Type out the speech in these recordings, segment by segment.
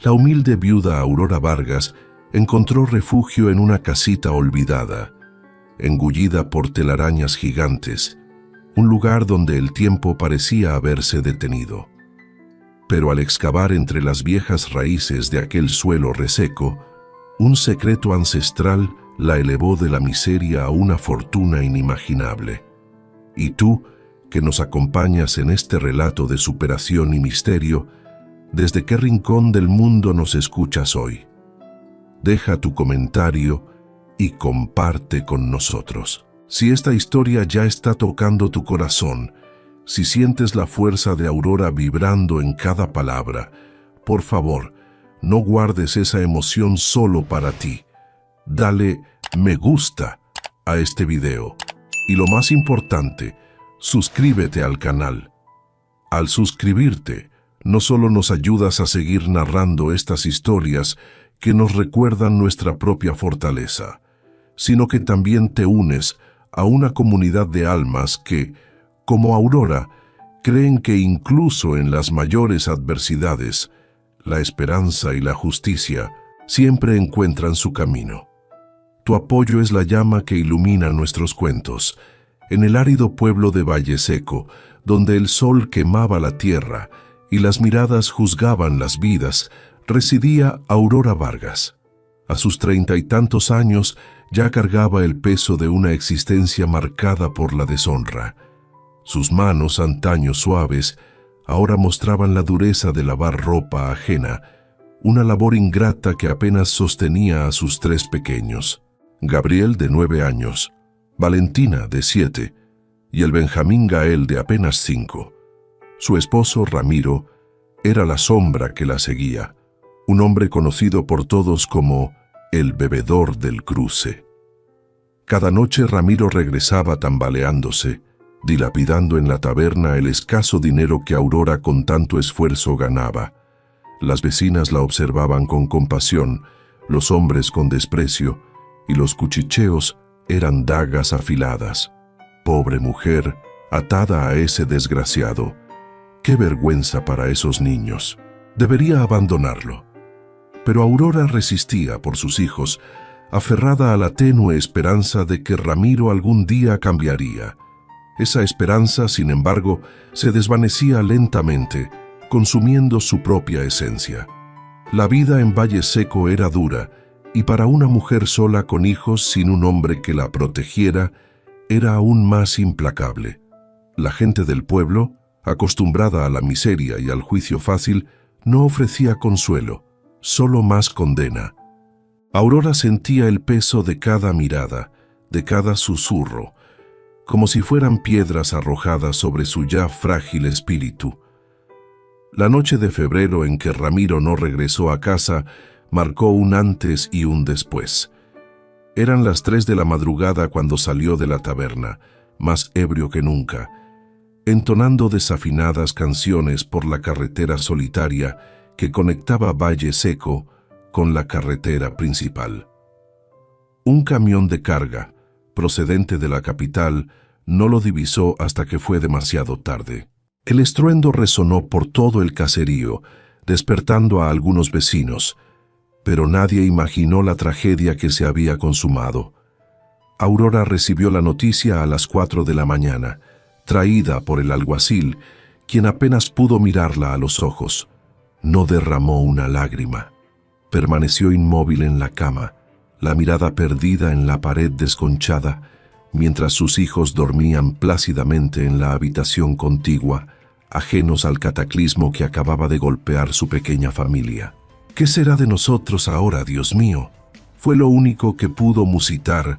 La humilde viuda Aurora Vargas encontró refugio en una casita olvidada, engullida por telarañas gigantes, un lugar donde el tiempo parecía haberse detenido. Pero al excavar entre las viejas raíces de aquel suelo reseco, un secreto ancestral la elevó de la miseria a una fortuna inimaginable. Y tú, que nos acompañas en este relato de superación y misterio, ¿desde qué rincón del mundo nos escuchas hoy? Deja tu comentario y comparte con nosotros. Si esta historia ya está tocando tu corazón, si sientes la fuerza de Aurora vibrando en cada palabra, por favor, no guardes esa emoción solo para ti. Dale me gusta a este video. Y lo más importante, suscríbete al canal. Al suscribirte, no solo nos ayudas a seguir narrando estas historias que nos recuerdan nuestra propia fortaleza, sino que también te unes a una comunidad de almas que, como Aurora, creen que incluso en las mayores adversidades, la esperanza y la justicia siempre encuentran su camino. Tu apoyo es la llama que ilumina nuestros cuentos. En el árido pueblo de Valle Seco, donde el sol quemaba la tierra y las miradas juzgaban las vidas, residía Aurora Vargas. A sus 30 y tantos años ya cargaba el peso de una existencia marcada por la deshonra. Sus manos, antaño suaves, ahora mostraban la dureza de lavar ropa ajena, una labor ingrata que apenas sostenía a sus 3 pequeños. Gabriel, de 9 años, Valentina, de 7, y el Benjamín Gael, de apenas 5. Su esposo, Ramiro, era la sombra que la seguía, un hombre conocido por todos como el bebedor del cruce. Cada noche Ramiro regresaba tambaleándose, dilapidando en la taberna el escaso dinero que Aurora con tanto esfuerzo ganaba. Las vecinas la observaban con compasión, los hombres con desprecio, y los cuchicheos eran dagas afiladas. Pobre mujer, atada a ese desgraciado. ¡Qué vergüenza para esos niños! Debería abandonarlo. Pero Aurora resistía por sus hijos, aferrada a la tenue esperanza de que Ramiro algún día cambiaría. Esa esperanza, sin embargo, se desvanecía lentamente, consumiendo su propia esencia. La vida en Valle Seco era dura, y para una mujer sola con hijos sin un hombre que la protegiera, era aún más implacable. La gente del pueblo, acostumbrada a la miseria y al juicio fácil, no ofrecía consuelo, solo más condena. Aurora sentía el peso de cada mirada, de cada susurro, como si fueran piedras arrojadas sobre su ya frágil espíritu. La noche de febrero en que Ramiro no regresó a casa marcó un antes y un después. Eran las 3 de la madrugada cuando salió de la taberna, más ebrio que nunca, entonando desafinadas canciones por la carretera solitaria que conectaba Valle Seco con la carretera principal. Un camión de carga, procedente de la capital, no lo divisó hasta que fue demasiado tarde. El estruendo resonó por todo el caserío, despertando a algunos vecinos, pero nadie imaginó la tragedia que se había consumado. Aurora recibió la noticia a las 4 de la mañana, traída por el alguacil, quien apenas pudo mirarla a los ojos. No derramó una lágrima. Permaneció inmóvil en la cama, la mirada perdida en la pared desconchada, mientras sus hijos dormían plácidamente en la habitación contigua, ajenos al cataclismo que acababa de golpear su pequeña familia. ¿Qué será de nosotros ahora, Dios mío? Fue lo único que pudo musitar,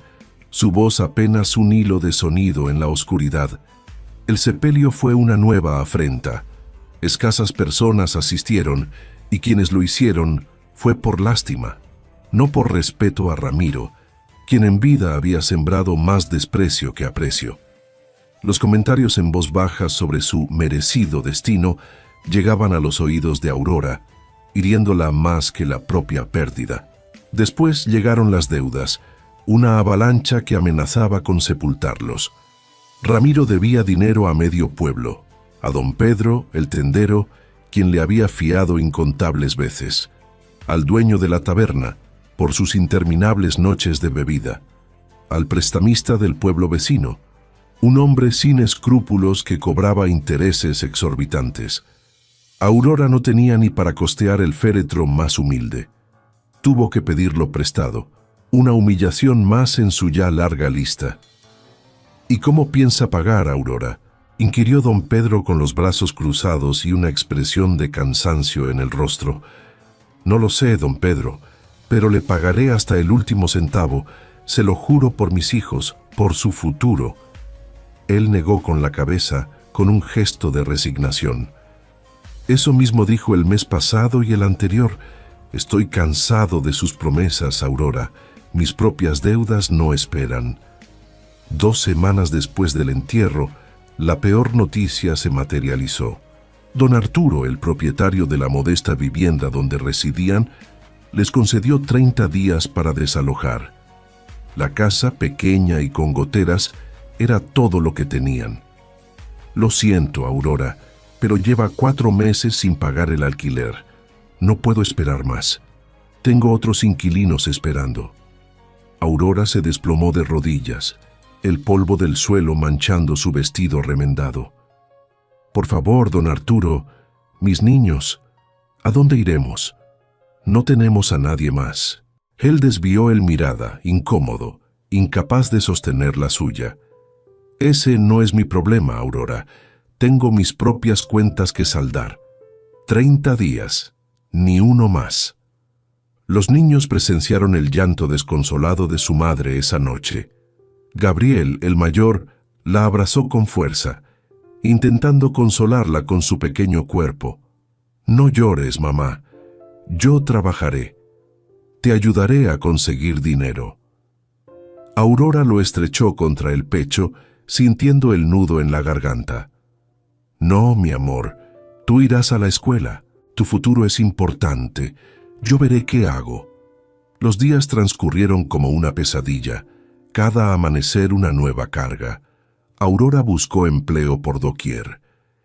su voz apenas un hilo de sonido en la oscuridad. El sepelio fue una nueva afrenta. Escasas personas asistieron, y quienes lo hicieron fue por lástima, no por respeto a Ramiro, quien en vida había sembrado más desprecio que aprecio. Los comentarios en voz baja sobre su merecido destino llegaban a los oídos de Aurora, hiriéndola más que la propia pérdida. Después llegaron las deudas, una avalancha que amenazaba con sepultarlos. Ramiro debía dinero a medio pueblo, a don Pedro, el tendero, quien le había fiado incontables veces. al dueño de la taberna, por sus interminables noches de bebida, al prestamista del pueblo vecino, un hombre sin escrúpulos que cobraba intereses exorbitantes. Aurora no tenía ni para costear el féretro más humilde. Tuvo que pedirlo prestado, una humillación más en su ya larga lista. ¿Y cómo piensa pagar, Aurora?, inquirió don Pedro con los brazos cruzados y una expresión de cansancio en el rostro. No lo sé, don Pedro, pero le pagaré hasta el último centavo, se lo juro por mis hijos, por su futuro. Él negó con la cabeza, con un gesto de resignación. Eso mismo dijo el mes pasado y el anterior. Estoy cansado de sus promesas, Aurora. Mis propias deudas no esperan. 2 semanas después del entierro, la peor noticia se materializó. Don Arturo, el propietario de la modesta vivienda donde residían, les concedió 30 días para desalojar. La casa, pequeña y con goteras, era todo lo que tenían. Lo siento, Aurora, pero lleva 4 meses sin pagar el alquiler. No puedo esperar más. Tengo otros inquilinos esperando. Aurora se desplomó de rodillas, el polvo del suelo manchando su vestido remendado. Por favor, don Arturo, mis niños, ¿a dónde iremos? No tenemos a nadie más. Él desvió el mirada, incómodo, incapaz de sostener la suya. Ese no es mi problema, Aurora. Tengo mis propias cuentas que saldar. 30 días, ni uno más. Los niños presenciaron el llanto desconsolado de su madre esa noche. Gabriel, el mayor, la abrazó con fuerza, intentando consolarla con su pequeño cuerpo. No llores, mamá. Yo trabajaré. Te ayudaré a conseguir dinero. Aurora lo estrechó contra el pecho, sintiendo el nudo en la garganta. No, mi amor, tú irás a la escuela. Tu futuro es importante. Yo veré qué hago. Los días transcurrieron como una pesadilla. Cada amanecer una nueva carga. Aurora buscó empleo por doquier.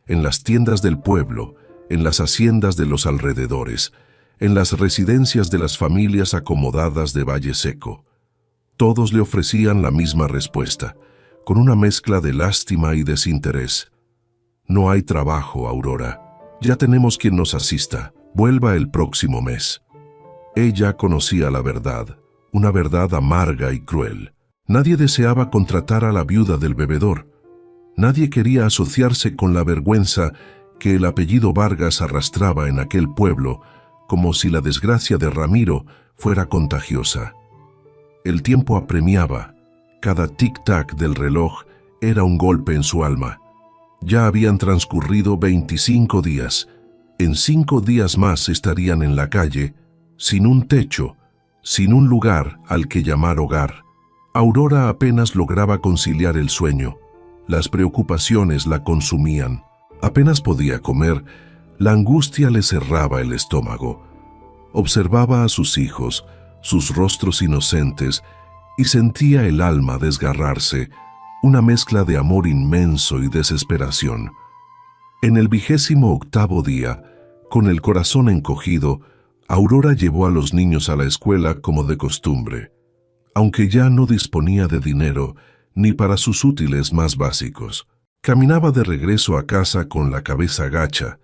En las tiendas del pueblo, en las haciendas de los alrededores, en las residencias de las familias acomodadas de Valle Seco. Todos le ofrecían la misma respuesta, con una mezcla de lástima y desinterés. No hay trabajo, Aurora. Ya tenemos quien nos asista. Vuelva el próximo mes. Ella conocía la verdad, una verdad amarga y cruel. Nadie deseaba contratar a la viuda del bebedor. Nadie quería asociarse con la vergüenza que el apellido Vargas arrastraba en aquel pueblo, como si la desgracia de Ramiro fuera contagiosa. El tiempo apremiaba. Cada tic-tac del reloj era un golpe en su alma. Ya habían transcurrido 25 días. En 5 días más estarían en la calle, sin un techo, sin un lugar al que llamar hogar. Aurora apenas lograba conciliar el sueño. Las preocupaciones la consumían. Apenas podía comer. La angustia le cerraba el estómago. Observaba a sus hijos, sus rostros inocentes, y sentía el alma desgarrarse, una mezcla de amor inmenso y desesperación. En el 28º día, con el corazón encogido, Aurora llevó a los niños a la escuela como de costumbre, aunque ya no disponía de dinero ni para sus útiles más básicos. Caminaba de regreso a casa con la cabeza gacha,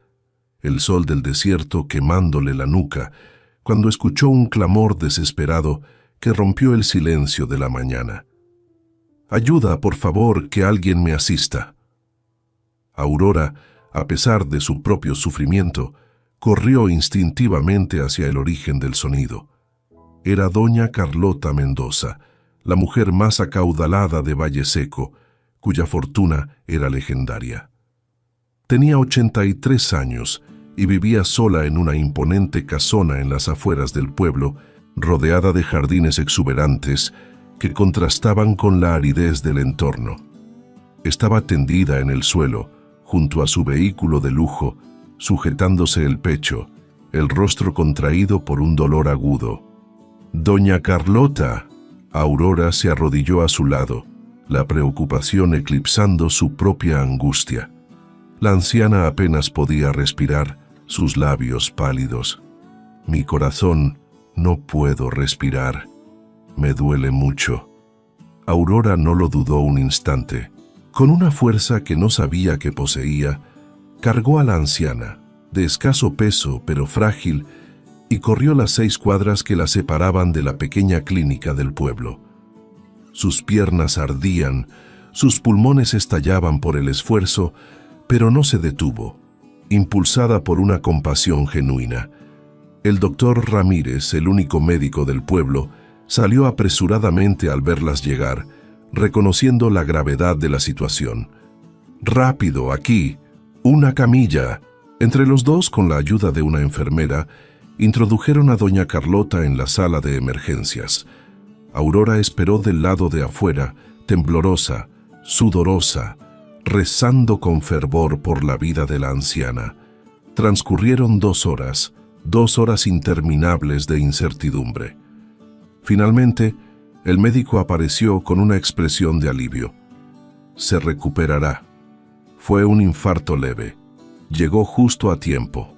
el sol del desierto quemándole la nuca, cuando escuchó un clamor desesperado que rompió el silencio de la mañana. «Ayuda, por favor, que alguien me asista». Aurora, a pesar de su propio sufrimiento, corrió instintivamente hacia el origen del sonido. Era doña Carlota Mendoza, la mujer más acaudalada de Valle Seco, cuya fortuna era legendaria. Tenía 83 años y vivía sola en una imponente casona en las afueras del pueblo, rodeada de jardines exuberantes que contrastaban con la aridez del entorno. Estaba tendida en el suelo, junto a su vehículo de lujo, sujetándose el pecho, el rostro contraído por un dolor agudo. «Doña Carlota». Aurora se arrodilló a su lado, la preocupación eclipsando su propia angustia. La anciana apenas podía respirar, sus labios pálidos. Mi corazón, no puedo respirar. Me duele mucho. Aurora no lo dudó un instante. Con una fuerza que no sabía que poseía, cargó a la anciana, de escaso peso pero frágil, y corrió las 6 cuadras que la separaban de la pequeña clínica del pueblo. Sus piernas ardían, sus pulmones estallaban por el esfuerzo, pero no se detuvo, impulsada por una compasión genuina. El doctor Ramírez, el único médico del pueblo, salió apresuradamente al verlas llegar, reconociendo la gravedad de la situación. «¡Rápido, aquí! ¡Una camilla!». Entre los dos, con la ayuda de una enfermera, introdujeron a doña Carlota en la sala de emergencias. Aurora esperó del lado de afuera, temblorosa, sudorosa, rezando con fervor por la vida de la anciana. Transcurrieron 2 horas, 2 horas interminables de incertidumbre. Finalmente, el médico apareció con una expresión de alivio. «Se recuperará. Fue un infarto leve. Llegó justo a tiempo».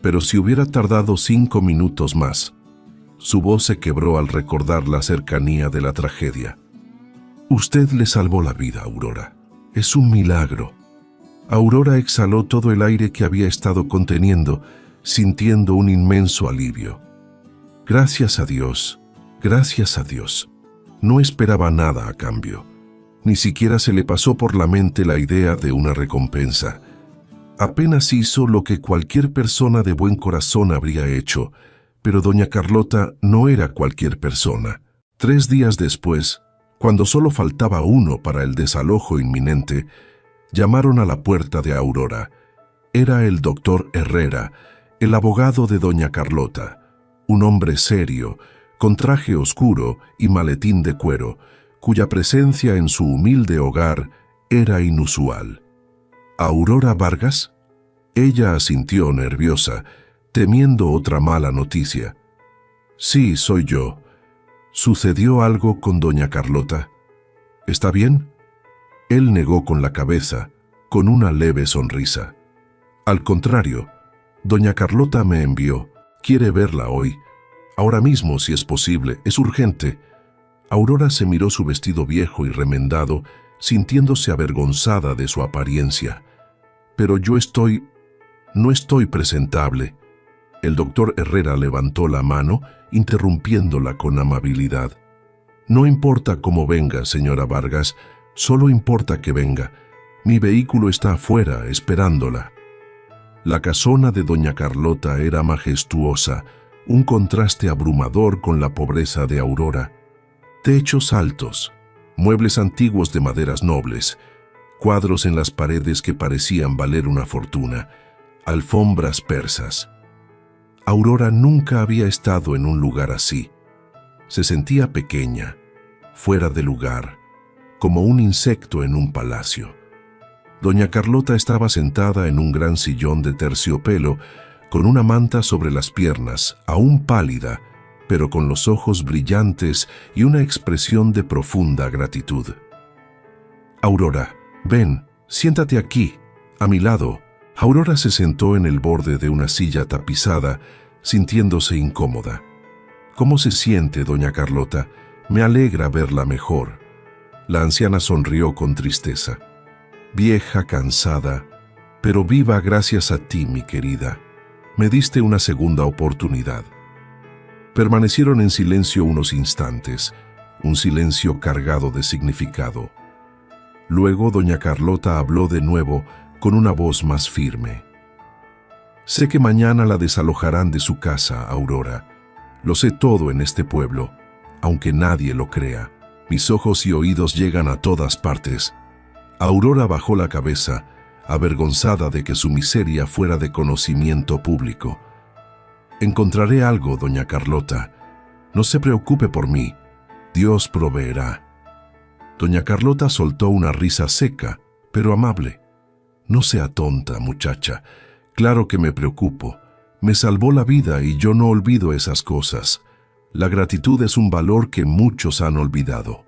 Pero si hubiera tardado 5 minutos más, su voz se quebró al recordar la cercanía de la tragedia. «Usted le salvó la vida, Aurora. Es un milagro». Aurora exhaló todo el aire que había estado conteniendo, sintiendo un inmenso alivio. «Gracias a Dios, gracias a Dios». No esperaba nada a cambio. Ni siquiera se le pasó por la mente la idea de una recompensa. Apenas hizo lo que cualquier persona de buen corazón habría hecho, pero doña Carlota no era cualquier persona. 3 días después, cuando solo faltaba 1 para el desalojo inminente, llamaron a la puerta de Aurora. Era el doctor Herrera, el abogado de doña Carlota, un hombre serio, con traje oscuro y maletín de cuero, cuya presencia en su humilde hogar era inusual. «¿Aurora Vargas?». Ella asintió nerviosa, temiendo otra mala noticia. «Sí, soy yo. ¿Sucedió algo con doña Carlota? ¿Está bien?». Él negó con la cabeza, con una leve sonrisa. «Al contrario, doña Carlota me envió. Quiere verla hoy. Ahora mismo, si es posible. Es urgente». Aurora se miró su vestido viejo y remendado, sintiéndose avergonzada de su apariencia. «Pero no estoy presentable». El doctor Herrera levantó la mano, interrumpiéndola con amabilidad. «No importa cómo venga, señora Vargas, solo importa que venga. Mi vehículo está afuera, esperándola». La casona de doña Carlota era majestuosa, un contraste abrumador con la pobreza de Aurora. Techos altos, muebles antiguos de maderas nobles, cuadros en las paredes que parecían valer una fortuna, alfombras persas. Aurora nunca había estado en un lugar así. Se sentía pequeña, fuera de lugar, como un insecto en un palacio. Doña Carlota estaba sentada en un gran sillón de terciopelo, con una manta sobre las piernas, aún pálida, pero con los ojos brillantes y una expresión de profunda gratitud. «Aurora, ven, siéntate aquí, a mi lado». Aurora se sentó en el borde de una silla tapizada, sintiéndose incómoda. «¿Cómo se siente, doña Carlota? Me alegra verla mejor». La anciana sonrió con tristeza. «Vieja, cansada, pero viva gracias a ti, mi querida. Me diste una segunda oportunidad». Permanecieron en silencio unos instantes, un silencio cargado de significado. Luego doña Carlota habló de nuevo con una voz más firme. «Sé que mañana la desalojarán de su casa, Aurora. Lo sé todo en este pueblo, aunque nadie lo crea. Mis ojos y oídos llegan a todas partes». Aurora bajó la cabeza, avergonzada de que su miseria fuera de conocimiento público. «Encontraré algo, doña Carlota. No se preocupe por mí. Dios proveerá». Doña Carlota soltó una risa seca, pero amable. «No sea tonta, muchacha. Claro que me preocupo. Me salvó la vida y yo no olvido esas cosas. La gratitud es un valor que muchos han olvidado».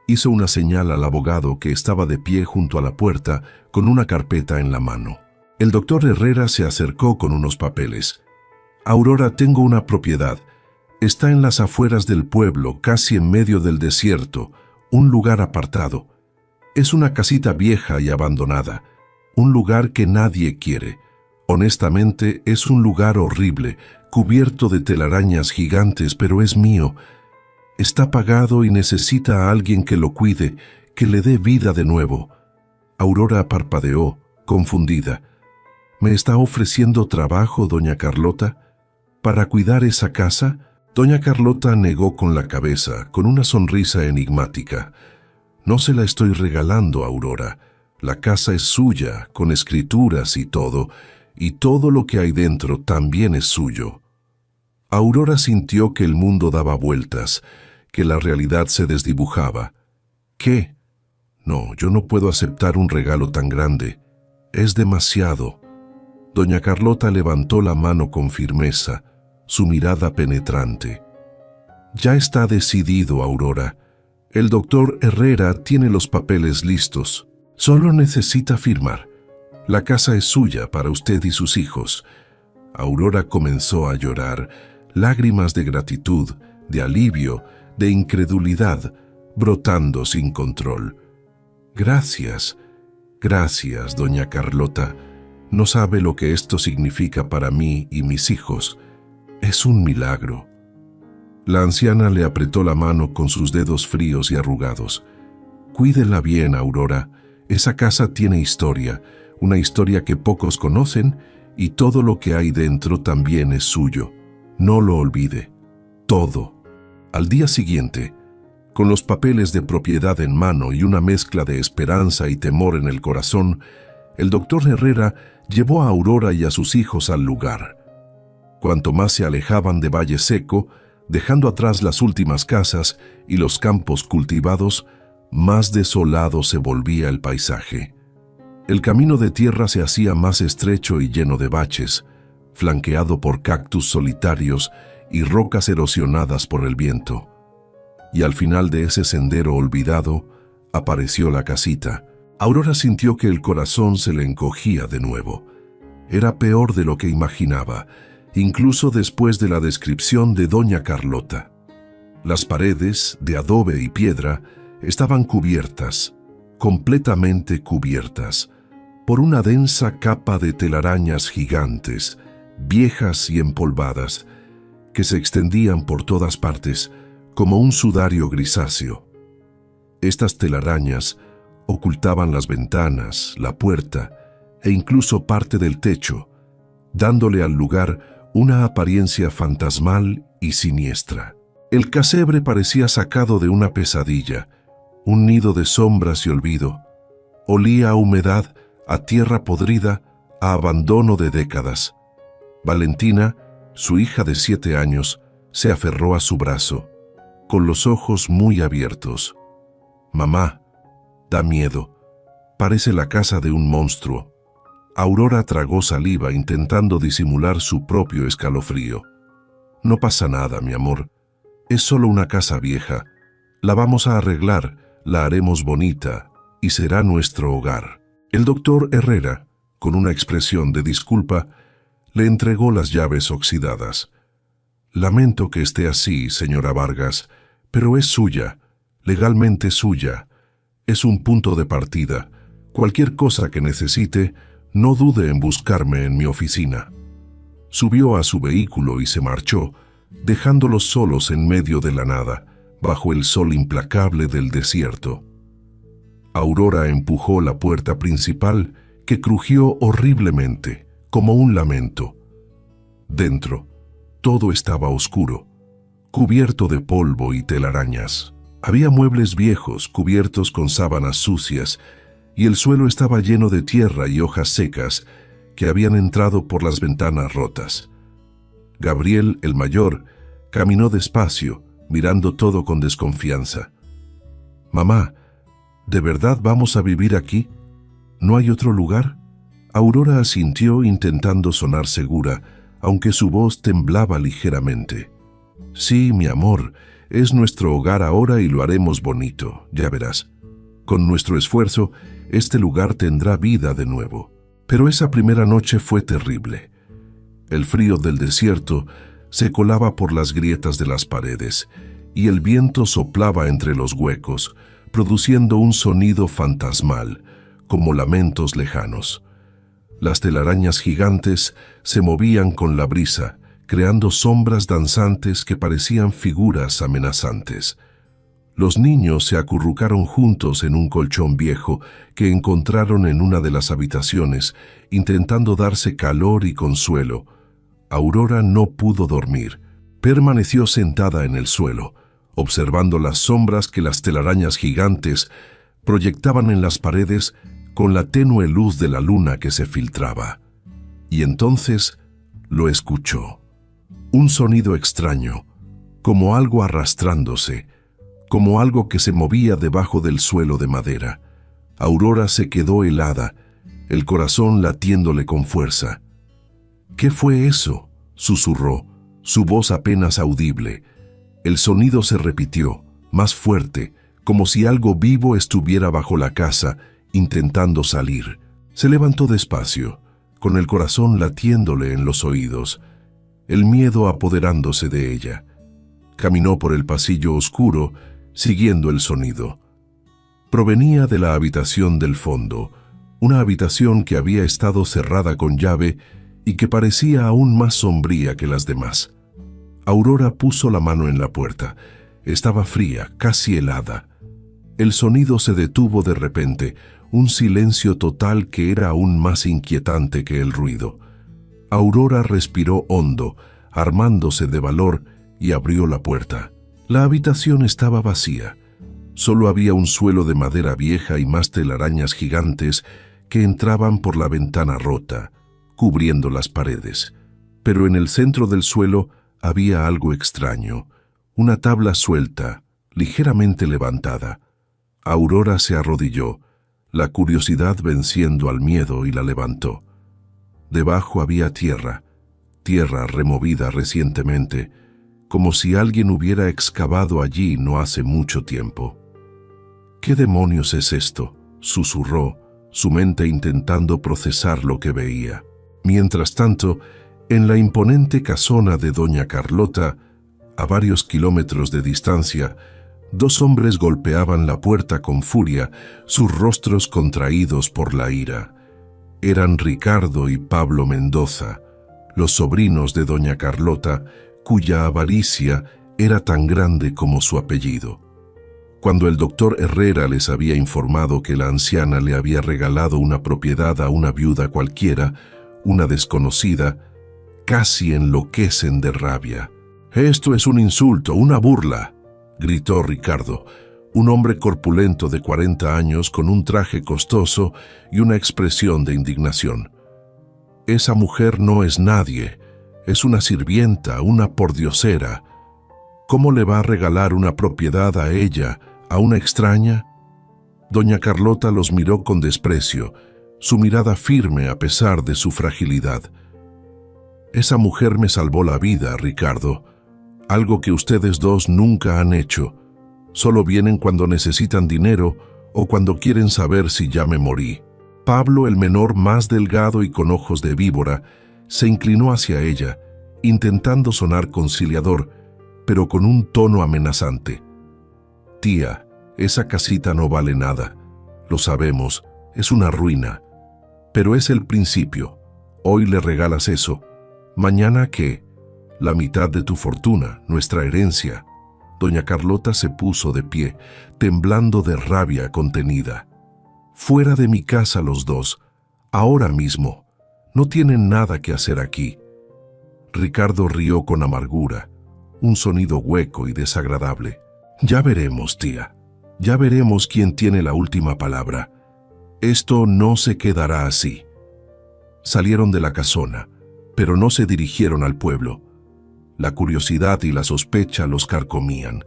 Hizo una señal al abogado que estaba de pie junto a la puerta con una carpeta en la mano. El doctor Herrera se acercó con unos papeles. Aurora, tengo una propiedad. Está en las afueras del pueblo, casi en medio del desierto, un lugar apartado. Es una casita vieja y abandonada, un lugar que nadie quiere. Honestamente, es un lugar horrible, cubierto de telarañas gigantes, pero es mío. Está pagado y necesita a alguien que lo cuide, que le dé vida de nuevo. Aurora parpadeó, confundida. ¿Me está ofreciendo trabajo, doña Carlota? ¿Para cuidar esa casa? Doña Carlota negó con la cabeza, con una sonrisa enigmática. No se la estoy regalando, Aurora. La casa es suya, con escrituras y todo lo que hay dentro también es suyo. Aurora sintió que el mundo daba vueltas, que la realidad se desdibujaba. ¿Qué? No, yo no puedo aceptar un regalo tan grande. Es demasiado. Doña Carlota levantó la mano con firmeza, su mirada penetrante. Ya está decidido, Aurora. El doctor Herrera tiene los papeles listos. Solo necesita firmar. La casa es suya para usted y sus hijos. Aurora comenzó a llorar, lágrimas de gratitud, de alivio, de incredulidad, brotando sin control. Gracias, gracias, doña Carlota. No sabe lo que esto significa para mí y mis hijos. Es un milagro. La anciana le apretó la mano con sus dedos fríos y arrugados. Cuídela bien, Aurora. Esa casa tiene historia, una historia que pocos conocen, y todo lo que hay dentro también es suyo. No lo olvide. Todo. Al día siguiente, con los papeles de propiedad en mano y una mezcla de esperanza y temor en el corazón, el doctor Herrera llevó a Aurora y a sus hijos al lugar. Cuanto más se alejaban de Valle Seco, dejando atrás las últimas casas y los campos cultivados, más desolado se volvía el paisaje. El camino de tierra se hacía más estrecho y lleno de baches, flanqueado por cactus solitarios y rocas erosionadas por el viento. Y al final de ese sendero olvidado, apareció la casita. Aurora sintió que el corazón se le encogía de nuevo. Era peor de lo que imaginaba, incluso después de la descripción de doña Carlota. Las paredes, de adobe y piedra, estaban cubiertas, completamente cubiertas, por una densa capa de telarañas gigantes, viejas y empolvadas, que se extendían por todas partes como un sudario grisáceo. Estas telarañas ocultaban las ventanas, la puerta e incluso parte del techo, dándole al lugar una apariencia fantasmal y siniestra. El casebre parecía sacado de una pesadilla, un nido de sombras y olvido. Olía a humedad, a tierra podrida, a abandono de décadas. Valentina, su hija de 7 años, se aferró a su brazo, con los ojos muy abiertos. «Mamá, da miedo. Parece la casa de un monstruo». Aurora tragó saliva intentando disimular su propio escalofrío. «No pasa nada, mi amor. Es solo una casa vieja. La vamos a arreglar, la haremos bonita y será nuestro hogar». El doctor Herrera, con una expresión de disculpa, le entregó las llaves oxidadas. «Lamento que esté así, señora Vargas, pero es suya, legalmente suya. Es un punto de partida. Cualquier cosa que necesite, no dude en buscarme en mi oficina». Subió a su vehículo y se marchó, dejándolos solos en medio de la nada, bajo el sol implacable del desierto. Aurora empujó la puerta principal, que crujió horriblemente, como un lamento. Dentro, todo estaba oscuro, cubierto de polvo y telarañas. Había muebles viejos cubiertos con sábanas sucias, y el suelo estaba lleno de tierra y hojas secas que habían entrado por las ventanas rotas. Gabriel, el mayor, caminó despacio, mirando todo con desconfianza. «Mamá, ¿de verdad vamos a vivir aquí? ¿No hay otro lugar?» Aurora asintió intentando sonar segura, aunque su voz temblaba ligeramente. «Sí, mi amor, es nuestro hogar ahora y lo haremos bonito, ya verás. Con nuestro esfuerzo, este lugar tendrá vida de nuevo». Pero esa primera noche fue terrible. El frío del desierto se colaba por las grietas de las paredes y el viento soplaba entre los huecos, produciendo un sonido fantasmal, como lamentos lejanos. Las telarañas gigantes se movían con la brisa, creando sombras danzantes que parecían figuras amenazantes. Los niños se acurrucaron juntos en un colchón viejo que encontraron en una de las habitaciones, intentando darse calor y consuelo. Aurora no pudo dormir. Permaneció sentada en el suelo, observando las sombras que las telarañas gigantes proyectaban en las paredes con la tenue luz de la luna que se filtraba. Y entonces lo escuchó. Un sonido extraño, como algo arrastrándose, como algo que se movía debajo del suelo de madera. Aurora se quedó helada, el corazón latiéndole con fuerza. ¿Qué fue eso?, susurró, su voz apenas audible. El sonido se repitió, más fuerte, como si algo vivo estuviera bajo la casa, intentando salir. Se levantó despacio, con el corazón latiéndole en los oídos, el miedo apoderándose de ella. Caminó por el pasillo oscuro, siguiendo el sonido. Provenía de la habitación del fondo, una habitación que había estado cerrada con llave y que parecía aún más sombría que las demás. Aurora puso la mano en la puerta. Estaba fría, casi helada. El sonido se detuvo de repente, un silencio total que era aún más inquietante que el ruido. Aurora respiró hondo, armándose de valor, y abrió la puerta. La habitación estaba vacía. Solo había un suelo de madera vieja y más telarañas gigantes que entraban por la ventana rota, cubriendo las paredes. Pero en el centro del suelo había algo extraño, una tabla suelta, ligeramente levantada. Aurora se arrodilló, la curiosidad venciendo al miedo, y la levantó. Debajo había tierra removida recientemente, como si alguien hubiera excavado allí no hace mucho tiempo. ¿Qué demonios es esto?, susurró, su mente intentando procesar lo que veía. Mientras tanto, en la imponente casona de doña Carlota, a varios kilómetros de distancia, dos hombres golpeaban la puerta con furia, sus rostros contraídos por la ira. Eran Ricardo y Pablo Mendoza, los sobrinos de doña Carlota, cuya avaricia era tan grande como su apellido. Cuando el doctor Herrera les había informado que la anciana le había regalado una propiedad a una viuda cualquiera, una desconocida, casi enloquecen de rabia. «Esto es un insulto, una burla», gritó Ricardo, un hombre corpulento de 40 años con un traje costoso y una expresión de indignación. «Esa mujer no es nadie, es una sirvienta, una pordiosera. ¿Cómo le va a regalar una propiedad a ella, a una extraña?» Doña Carlota los miró con desprecio, su mirada firme a pesar de su fragilidad. «Esa mujer me salvó la vida, Ricardo, algo que ustedes dos nunca han hecho. Solo vienen cuando necesitan dinero o cuando quieren saber si ya me morí». Pablo, el menor, más delgado y con ojos de víbora, se inclinó hacia ella, intentando sonar conciliador, pero con un tono amenazante. «Tía, esa casita no vale nada. Lo sabemos, es una ruina. Pero es el principio. Hoy le regalas eso. ¿Mañana qué? La mitad de tu fortuna, nuestra herencia». Doña Carlota se puso de pie, temblando de rabia contenida. «Fuera de mi casa los dos, ahora mismo. No tienen nada que hacer aquí». Ricardo rió con amargura, un sonido hueco y desagradable. «Ya veremos, tía. Ya veremos quién tiene la última palabra. Esto no se quedará así». Salieron de la casona, pero no se dirigieron al pueblo. La curiosidad y la sospecha los carcomían.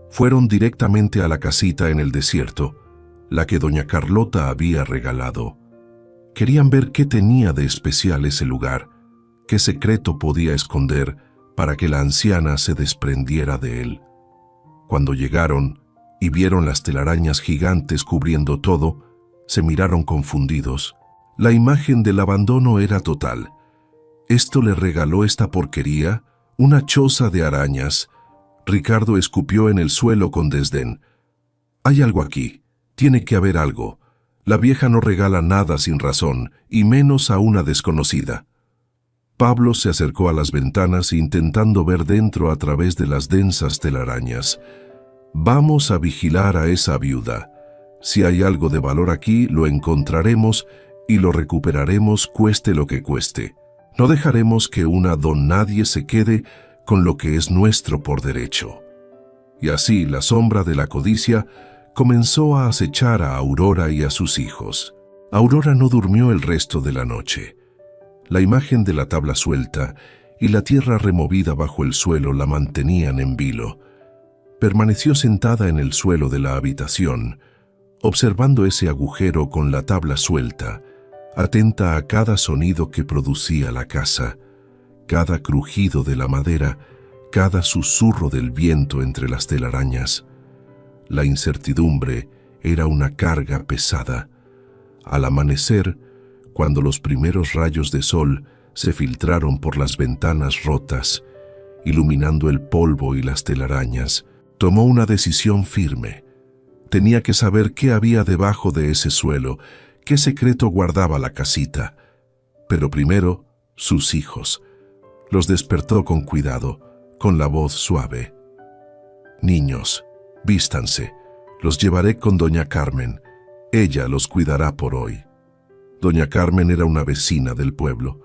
Fueron directamente a la casita en el desierto, la que doña Carlota había regalado. Querían ver qué tenía de especial ese lugar, qué secreto podía esconder para que la anciana se desprendiera de él. Cuando llegaron y vieron las telarañas gigantes cubriendo todo, se miraron confundidos. La imagen del abandono era total. ¿Esto le regaló esta porquería? Una choza de arañas. Ricardo escupió en el suelo con desdén. Hay algo aquí. Tiene que haber algo. La vieja no regala nada sin razón, y menos a una desconocida. Pablo se acercó a las ventanas intentando ver dentro a través de las densas telarañas. Vamos a vigilar a esa viuda. Si hay algo de valor aquí, lo encontraremos y lo recuperaremos cueste lo que cueste. No dejaremos que una don nadie se quede con lo que es nuestro por derecho. Y así la sombra de la codicia comenzó a acechar a Aurora y a sus hijos. Aurora no durmió el resto de la noche. La imagen de la tabla suelta y la tierra removida bajo el suelo la mantenían en vilo. Permaneció sentada en el suelo de la habitación, observando ese agujero con la tabla suelta, atenta a cada sonido que producía la casa, cada crujido de la madera, cada susurro del viento entre las telarañas. La incertidumbre era una carga pesada. Al amanecer, cuando los primeros rayos de sol se filtraron por las ventanas rotas, iluminando el polvo y las telarañas, tomó una decisión firme. Tenía que saber qué había debajo de ese suelo, qué secreto guardaba la casita. Pero primero, sus hijos. Los despertó con cuidado, con la voz suave. Niños, vístanse. Los llevaré con doña Carmen. Ella los cuidará por hoy. Doña Carmen era una vecina del pueblo,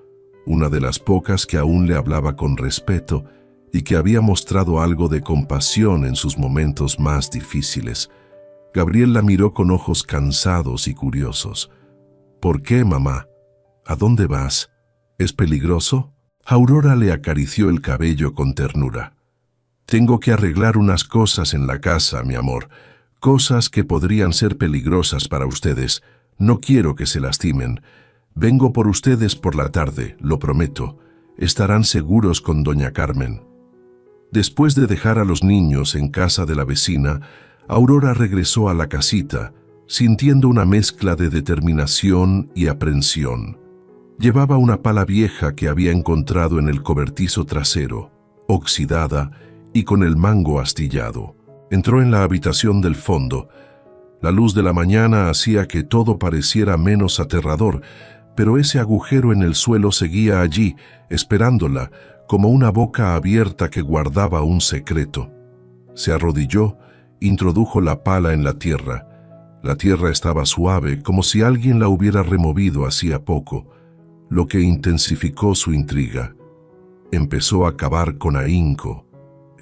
una de las pocas que aún le hablaba con respeto y que había mostrado algo de compasión en sus momentos más difíciles. Gabriel la miró con ojos cansados y curiosos. ¿Por qué, mamá? ¿A dónde vas? ¿Es peligroso? Aurora le acarició el cabello con ternura. Tengo que arreglar unas cosas en la casa, mi amor, cosas que podrían ser peligrosas para ustedes. No quiero que se lastimen. Vengo por ustedes por la tarde, lo prometo. Estarán seguros con doña Carmen. Después de dejar a los niños en casa de la vecina, Aurora regresó a la casita, sintiendo una mezcla de determinación y aprensión. Llevaba una pala vieja que había encontrado en el cobertizo trasero, oxidada y con el mango astillado. Entró en la habitación del fondo. La luz de la mañana hacía que todo pareciera menos aterrador, pero ese agujero en el suelo seguía allí, esperándola, como una boca abierta que guardaba un secreto. Se arrodilló, introdujo la pala en la tierra. La tierra estaba suave, como si alguien la hubiera removido hacía poco, lo que intensificó su intriga. Empezó a cavar con ahínco.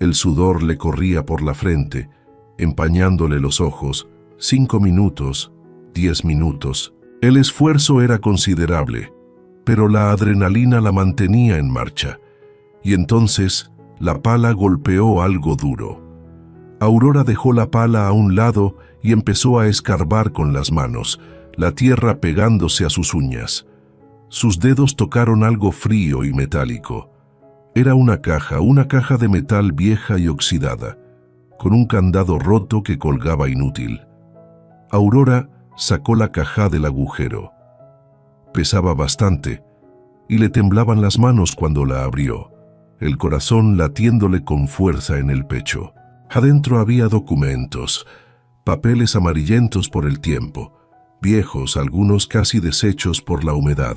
El sudor le corría por la frente, empañándole los ojos. 5 minutos, 10 minutos. El esfuerzo era considerable, pero la adrenalina la mantenía en marcha. Y entonces la pala golpeó algo duro. Aurora dejó la pala a un lado y empezó a escarbar con las manos, la tierra pegándose a sus uñas. Sus dedos tocaron algo frío y metálico. Era una caja de metal vieja y oxidada, con un candado roto que colgaba inútil. Aurora sacó la caja del agujero. Pesaba bastante y le temblaban las manos cuando la abrió, el corazón latiéndole con fuerza en el pecho. Adentro había documentos, papeles amarillentos por el tiempo, viejos, algunos casi deshechos por la humedad,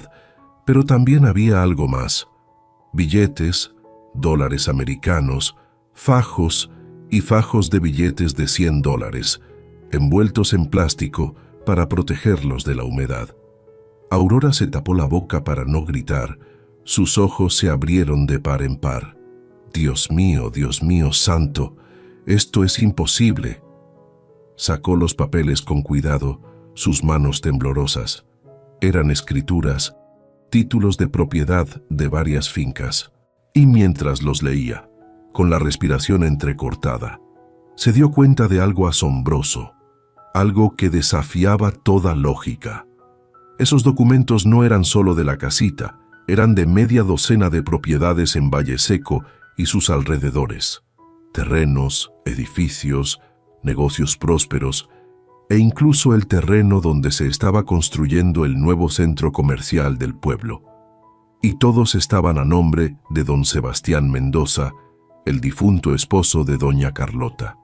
pero también había algo más: billetes, dólares americanos, fajos y fajos de billetes de $100, envueltos en plástico para protegerlos de la humedad. Aurora se tapó la boca para no gritar. Sus ojos se abrieron de par en par. Dios mío santo, esto es imposible. Sacó los papeles con cuidado, sus manos temblorosas. Eran escrituras, títulos de propiedad de varias fincas. Y mientras los leía, con la respiración entrecortada, se dio cuenta de algo asombroso, algo que desafiaba toda lógica. Esos documentos no eran solo de la casita, eran de media docena de propiedades en Valle Seco y sus alrededores. Terrenos, edificios, negocios prósperos e incluso el terreno donde se estaba construyendo el nuevo centro comercial del pueblo. y todos estaban a nombre de don Sebastián Mendoza, el difunto esposo de doña Carlota.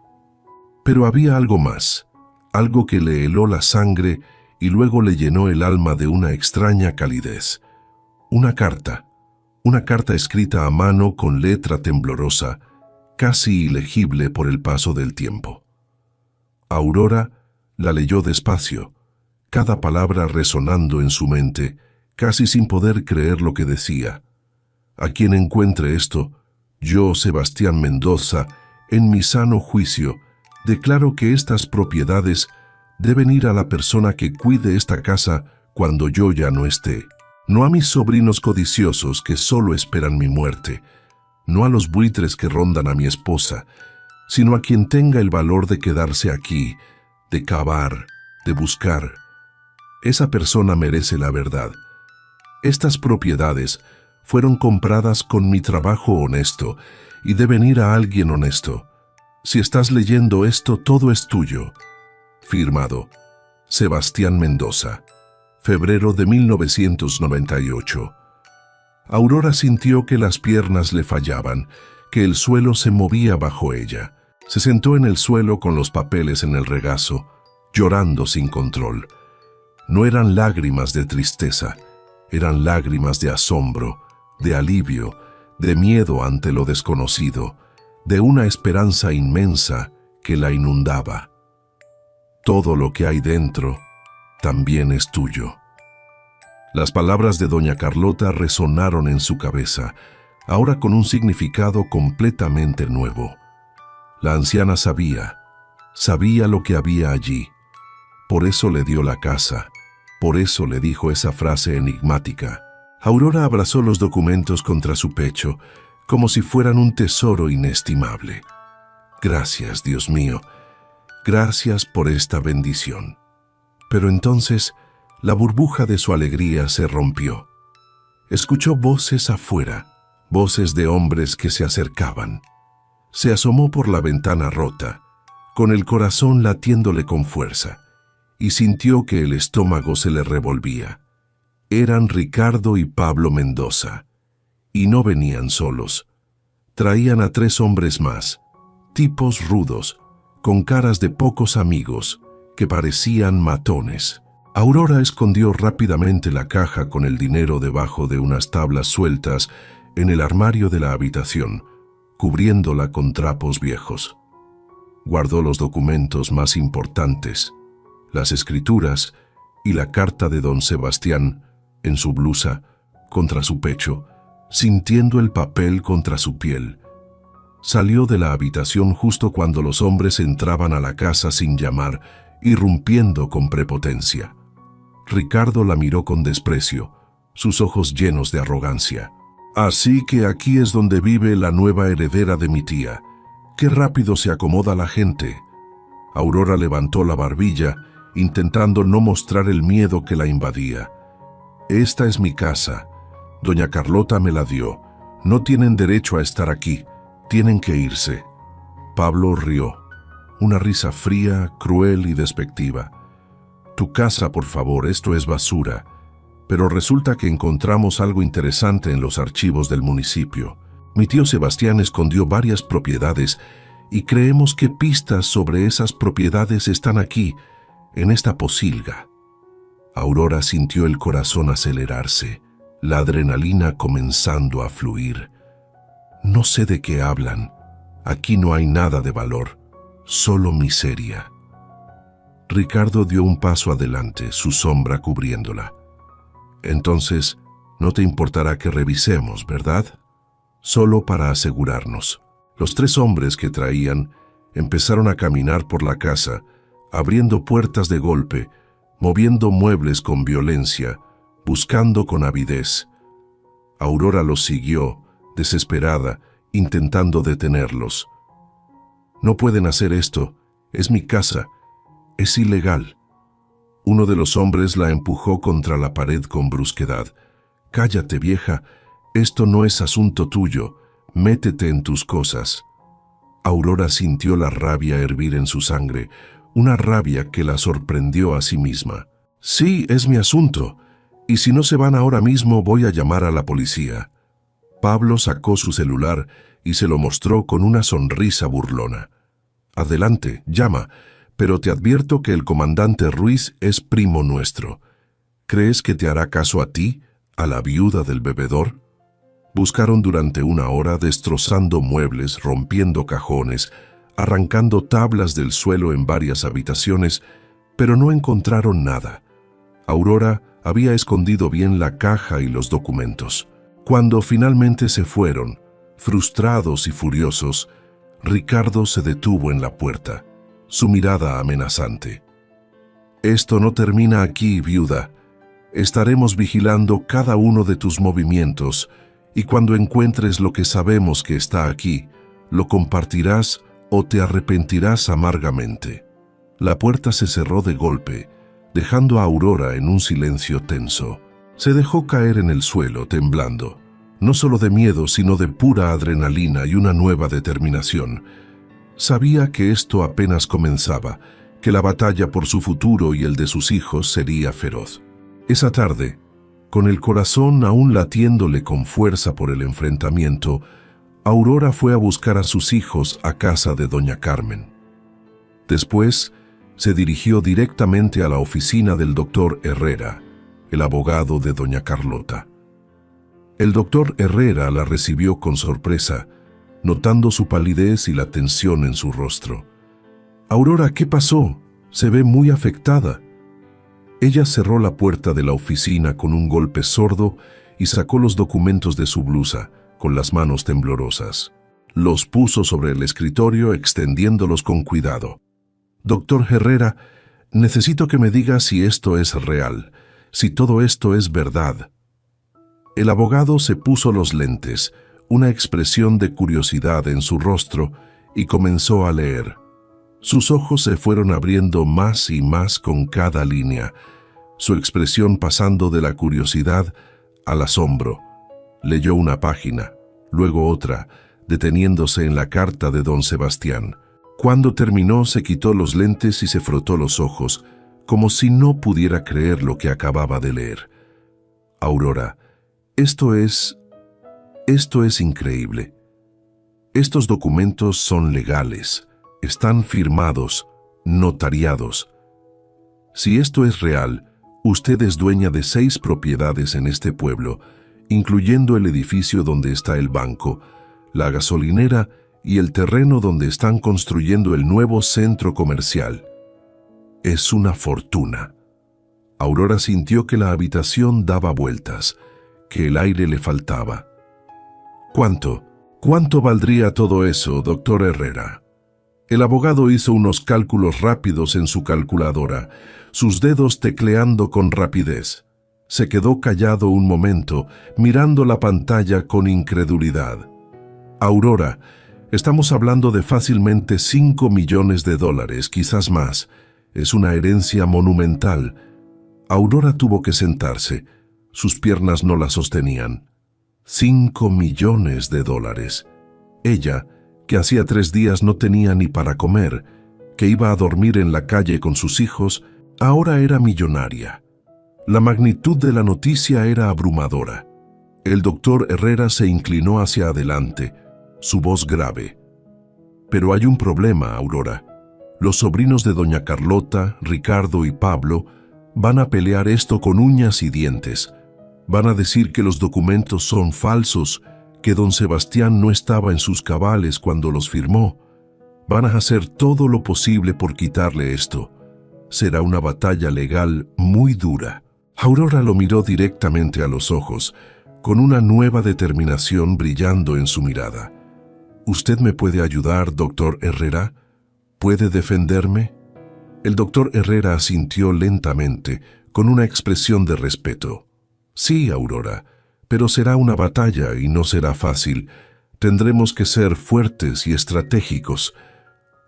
Pero había algo más, algo que le heló la sangre y luego le llenó el alma de una extraña calidez. Una carta escrita a mano con letra temblorosa, casi ilegible por el paso del tiempo. Aurora la leyó despacio, cada palabra resonando en su mente, casi sin poder creer lo que decía. A quien encuentre esto, yo, Sebastián Mendoza, en mi sano juicio, declaro que estas propiedades deben ir a la persona que cuide esta casa cuando yo ya no esté. No a mis sobrinos codiciosos que solo esperan mi muerte, no a los buitres que rondan a mi esposa, sino a quien tenga el valor de quedarse aquí, de cavar, de buscar. Esa persona merece la verdad. Estas propiedades fueron compradas con mi trabajo honesto y deben ir a alguien honesto. Si estás leyendo esto, todo es tuyo. Firmado, Sebastián Mendoza. Febrero de 1998. Aurora sintió que las piernas le fallaban, que el suelo se movía bajo ella. Se sentó en el suelo con los papeles en el regazo, llorando sin control. No eran lágrimas de tristeza, eran lágrimas de asombro, de alivio, de miedo ante lo desconocido, de una esperanza inmensa que la inundaba. Todo lo que hay dentro también es tuyo. Las palabras de doña Carlota resonaron en su cabeza, ahora con un significado completamente nuevo. La anciana sabía lo que había allí. Por eso le dio la casa, por eso le dijo esa frase enigmática. Aurora abrazó los documentos contra su pecho, como si fueran un tesoro inestimable. Gracias, Dios mío, gracias por esta bendición. Pero entonces, la burbuja de su alegría se rompió. Escuchó voces afuera, voces de hombres que se acercaban. Se asomó por la ventana rota, con el corazón latiéndole con fuerza, y sintió que el estómago se le revolvía. Eran Ricardo y Pablo Mendoza, y no venían solos. Traían a 3 hombres más, tipos rudos, con caras de pocos amigos, que parecían matones. Aurora escondió rápidamente la caja con el dinero debajo de unas tablas sueltas en el armario de la habitación, cubriéndola con trapos viejos. Guardó los documentos más importantes, las escrituras y la carta de don Sebastián en su blusa, contra su pecho, sintiendo el papel contra su piel. Salió de la habitación justo cuando los hombres entraban a la casa sin llamar, irrumpiendo con prepotencia. Ricardo la miró con desprecio, sus ojos llenos de arrogancia. Así que aquí es donde vive la nueva heredera de mi tía. ¡Qué rápido se acomoda la gente! Aurora levantó la barbilla, intentando no mostrar el miedo que la invadía. Esta es mi casa. Doña Carlota me la dio. No tienen derecho a estar aquí. Tienen que irse. Pablo rió. Una risa fría, cruel y despectiva. Tu casa, por favor, esto es basura. Pero resulta que encontramos algo interesante en los archivos del municipio. Mi tío Sebastián escondió varias propiedades y creemos que pistas sobre esas propiedades están aquí, en esta pocilga. Aurora sintió el corazón acelerarse, la adrenalina comenzando a fluir. No sé de qué hablan. Aquí no hay nada de valor, solo miseria. Ricardo dio un paso adelante, su sombra cubriéndola. Entonces, no te importará que revisemos, ¿verdad? Solo para asegurarnos. Los 3 hombres que traían empezaron a caminar por la casa, abriendo puertas de golpe, moviendo muebles con violencia, buscando con avidez. Aurora los siguió, desesperada, intentando detenerlos. No pueden hacer esto, es mi casa, es ilegal. Uno de los hombres la empujó contra la pared con brusquedad. Cállate, vieja, esto no es asunto tuyo, métete en tus cosas. Aurora sintió la rabia hervir en su sangre, una rabia que la sorprendió a sí misma. Sí, es mi asunto. Y si no se van ahora mismo, voy a llamar a la policía. Pablo sacó su celular y se lo mostró con una sonrisa burlona. Adelante, llama, pero te advierto que el comandante Ruiz es primo nuestro. ¿Crees que te hará caso a ti, a la viuda del bebedor? Buscaron durante 1 hora destrozando muebles, rompiendo cajones, arrancando tablas del suelo en varias habitaciones, pero no encontraron nada. Aurora había escondido bien la caja y los documentos. Cuando finalmente se fueron, frustrados y furiosos, Ricardo se detuvo en la puerta, su mirada amenazante. «Esto no termina aquí, viuda. Estaremos vigilando cada uno de tus movimientos y cuando encuentres lo que sabemos que está aquí, lo compartirás o te arrepentirás amargamente». La puerta se cerró de golpe, dejando a Aurora en un silencio tenso. Se dejó caer en el suelo, temblando, no solo de miedo, sino de pura adrenalina y una nueva determinación. Sabía que esto apenas comenzaba, que la batalla por su futuro y el de sus hijos sería feroz. Esa tarde, con el corazón aún latiéndole con fuerza por el enfrentamiento, Aurora fue a buscar a sus hijos a casa de doña Carmen. Después, se dirigió directamente a la oficina del doctor Herrera, el abogado de doña Carlota. El doctor Herrera la recibió con sorpresa, notando su palidez y la tensión en su rostro. «Aurora, ¿qué pasó? Se ve muy afectada». Ella cerró la puerta de la oficina con un golpe sordo y sacó los documentos de su blusa, con las manos temblorosas. Los puso sobre el escritorio, extendiéndolos con cuidado. «Doctor Herrera, necesito que me diga si esto es real, si todo esto es verdad». El abogado se puso los lentes, una expresión de curiosidad en su rostro, y comenzó a leer. Sus ojos se fueron abriendo más y más con cada línea, su expresión pasando de la curiosidad al asombro. Leyó una página, luego otra, deteniéndose en la carta de don Sebastián. Cuando terminó, se quitó los lentes y se frotó los ojos, como si no pudiera creer lo que acababa de leer. «Aurora, esto es increíble. Estos documentos son legales, están firmados, notariados. Si esto es real, usted es dueña de 6 propiedades en este pueblo, incluyendo el edificio donde está el banco, la gasolinera y el terreno donde están construyendo el nuevo centro comercial. Es una fortuna». Aurora sintió que la habitación daba vueltas, que el aire le faltaba. ¿Cuánto valdría todo eso, doctor Herrera? El abogado hizo unos cálculos rápidos en su calculadora, sus dedos tecleando con rapidez. Se quedó callado un momento, mirando la pantalla con incredulidad. «Aurora, estamos hablando de fácilmente $5 millones, quizás más. Es una herencia monumental». Aurora tuvo que sentarse. Sus piernas no la sostenían. $5 millones. Ella, que hacía 3 días no tenía ni para comer, que iba a dormir en la calle con sus hijos, ahora era millonaria. La magnitud de la noticia era abrumadora. El doctor Herrera se inclinó hacia adelante, su voz grave. «Pero hay un problema, Aurora. Los sobrinos de doña Carlota, Ricardo y Pablo, van a pelear esto con uñas y dientes. Van a decir que los documentos son falsos, que don Sebastián no estaba en sus cabales cuando los firmó. Van a hacer todo lo posible por quitarle esto. Será una batalla legal muy dura». Aurora lo miró directamente a los ojos, con una nueva determinación brillando en su mirada. «¿Usted me puede ayudar, doctor Herrera? ¿Puede defenderme?» El doctor Herrera asintió lentamente, con una expresión de respeto. «Sí, Aurora, pero será una batalla y no será fácil. Tendremos que ser fuertes y estratégicos».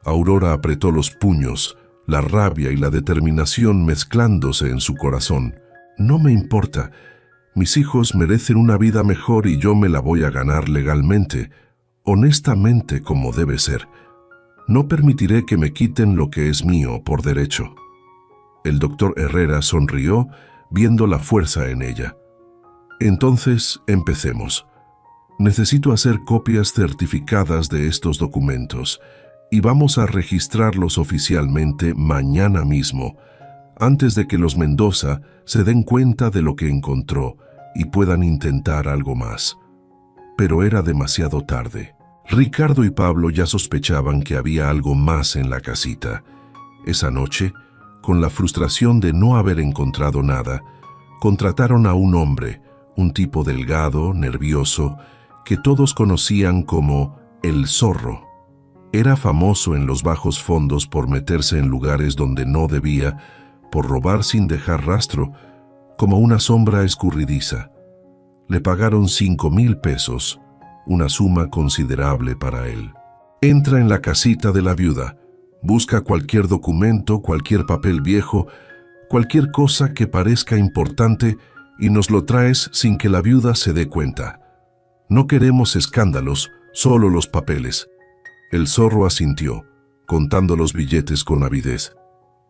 Aurora apretó los puños, la rabia y la determinación mezclándose en su corazón. «No me importa. Mis hijos merecen una vida mejor y yo me la voy a ganar legalmente, honestamente como debe ser. No permitiré que me quiten lo que es mío por derecho». El doctor Herrera sonrió, viendo la fuerza en ella. Entonces, empecemos. Necesito hacer copias certificadas de estos documentos y vamos a registrarlos oficialmente mañana mismo, antes de que los Mendoza se den cuenta de lo que encontró y puedan intentar algo más. Pero era demasiado tarde. Ricardo y Pablo ya sospechaban que había algo más en la casita. Esa noche, con la frustración de no haber encontrado nada, contrataron a un hombre, un tipo delgado, nervioso, que todos conocían como el Zorro. Era famoso en los bajos fondos por meterse en lugares donde no debía, por robar sin dejar rastro, como una sombra escurridiza. Le pagaron 5,000 pesos, una suma considerable para él. Entra en la casita de la viuda, busca cualquier documento, cualquier papel viejo, cualquier cosa que parezca importante y nos lo traes sin que la viuda se dé cuenta. No queremos escándalos, solo los papeles. El Zorro asintió, contando los billetes con avidez.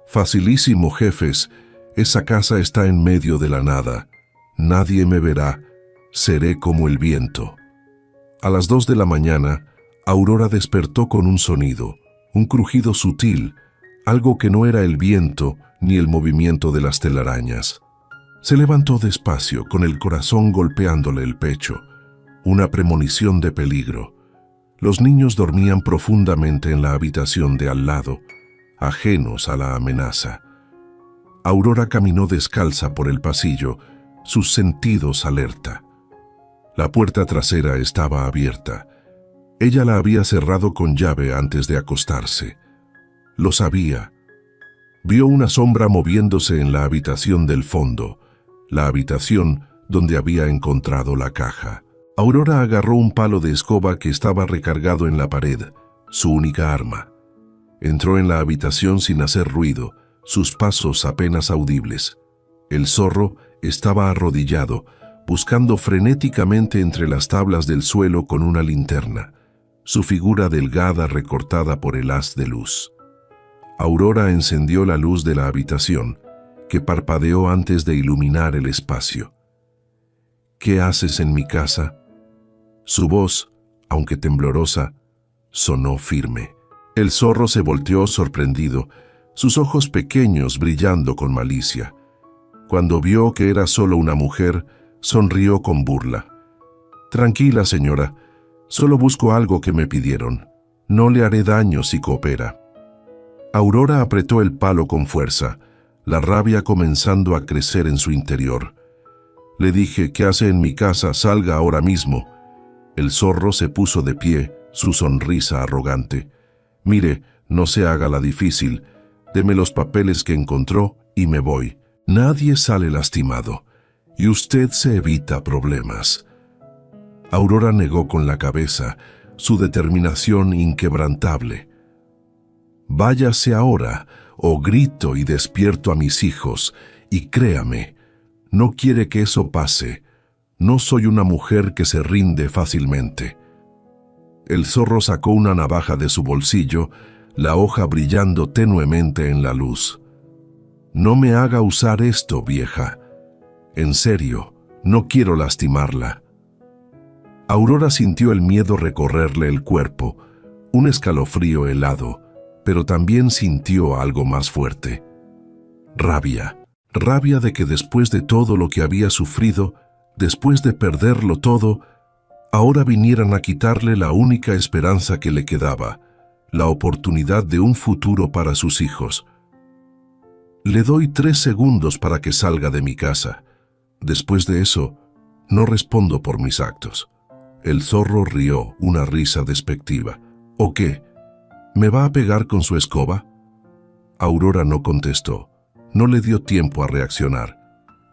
Facilísimo, jefes. Esa casa está en medio de la nada. Nadie me verá. Seré como el viento. A las 2 de la mañana, Aurora despertó con un sonido, un crujido sutil, algo que no era el viento ni el movimiento de las telarañas. Se levantó despacio, con el corazón golpeándole el pecho, una premonición de peligro. Los niños dormían profundamente en la habitación de al lado, ajenos a la amenaza. Aurora caminó descalza por el pasillo, sus sentidos alerta. La puerta trasera estaba abierta. Ella la había cerrado con llave antes de acostarse. Lo sabía. Vio una sombra moviéndose en la habitación del fondo, la habitación donde había encontrado la caja. Aurora agarró un palo de escoba que estaba recargado en la pared, su única arma. Entró en la habitación sin hacer ruido, sus pasos apenas audibles. El Zorro estaba arrodillado, buscando frenéticamente entre las tablas del suelo con una linterna, su figura delgada recortada por el haz de luz. Aurora encendió la luz de la habitación, que parpadeó antes de iluminar el espacio. ¿Qué haces en mi casa? Su voz, aunque temblorosa, sonó firme. El Zorro se volteó sorprendido, sus ojos pequeños brillando con malicia. Cuando vio que era solo una mujer, sonrió con burla. Tranquila, señora, solo busco algo que me pidieron. No le haré daño si coopera. Aurora apretó el palo con fuerza, la rabia comenzando a crecer en su interior. Le dije, ¿qué hace en mi casa? Salga ahora mismo. El Zorro se puso de pie, su sonrisa arrogante. Mire, no se haga la difícil. Deme los papeles que encontró y me voy. Nadie sale lastimado. Y usted se evita problemas. Aurora negó con la cabeza, su determinación inquebrantable. Váyase ahora, o grito y despierto a mis hijos, y créame, no quiere que eso pase. No soy una mujer que se rinde fácilmente. El Zorro sacó una navaja de su bolsillo, la hoja brillando tenuemente en la luz. No me haga usar esto, vieja. En serio, no quiero lastimarla. Aurora sintió el miedo recorrerle el cuerpo, un escalofrío helado, pero también sintió algo más fuerte. Rabia. Rabia de que después de todo lo que había sufrido, después de perderlo todo, ahora vinieran a quitarle la única esperanza que le quedaba, la oportunidad de un futuro para sus hijos. Le doy 3 segundos para que salga de mi casa. Después de eso, no respondo por mis actos. El Zorro rió, una risa despectiva. ¿O qué? ¿Me va a pegar con su escoba? Aurora no contestó. No le dio tiempo a reaccionar.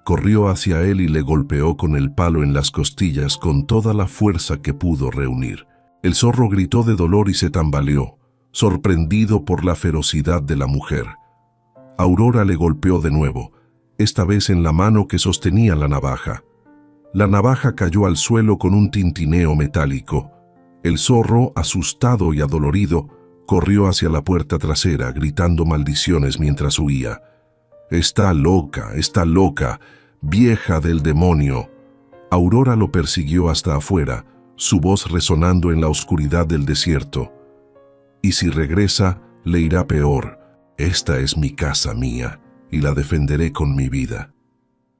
Corrió hacia él y le golpeó con el palo en las costillas con toda la fuerza que pudo reunir. El Zorro gritó de dolor y se tambaleó, sorprendido por la ferocidad de la mujer. Aurora le golpeó de nuevo, esta vez en la mano que sostenía la navaja. La navaja cayó al suelo con un tintineo metálico. El Zorro, asustado y adolorido, corrió hacia la puerta trasera, gritando maldiciones mientras huía. Está loca, vieja del demonio. Aurora lo persiguió hasta afuera, su voz resonando en la oscuridad del desierto. Y si regresa, le irá peor. Esta es mi casa mía, y la defenderé con mi vida.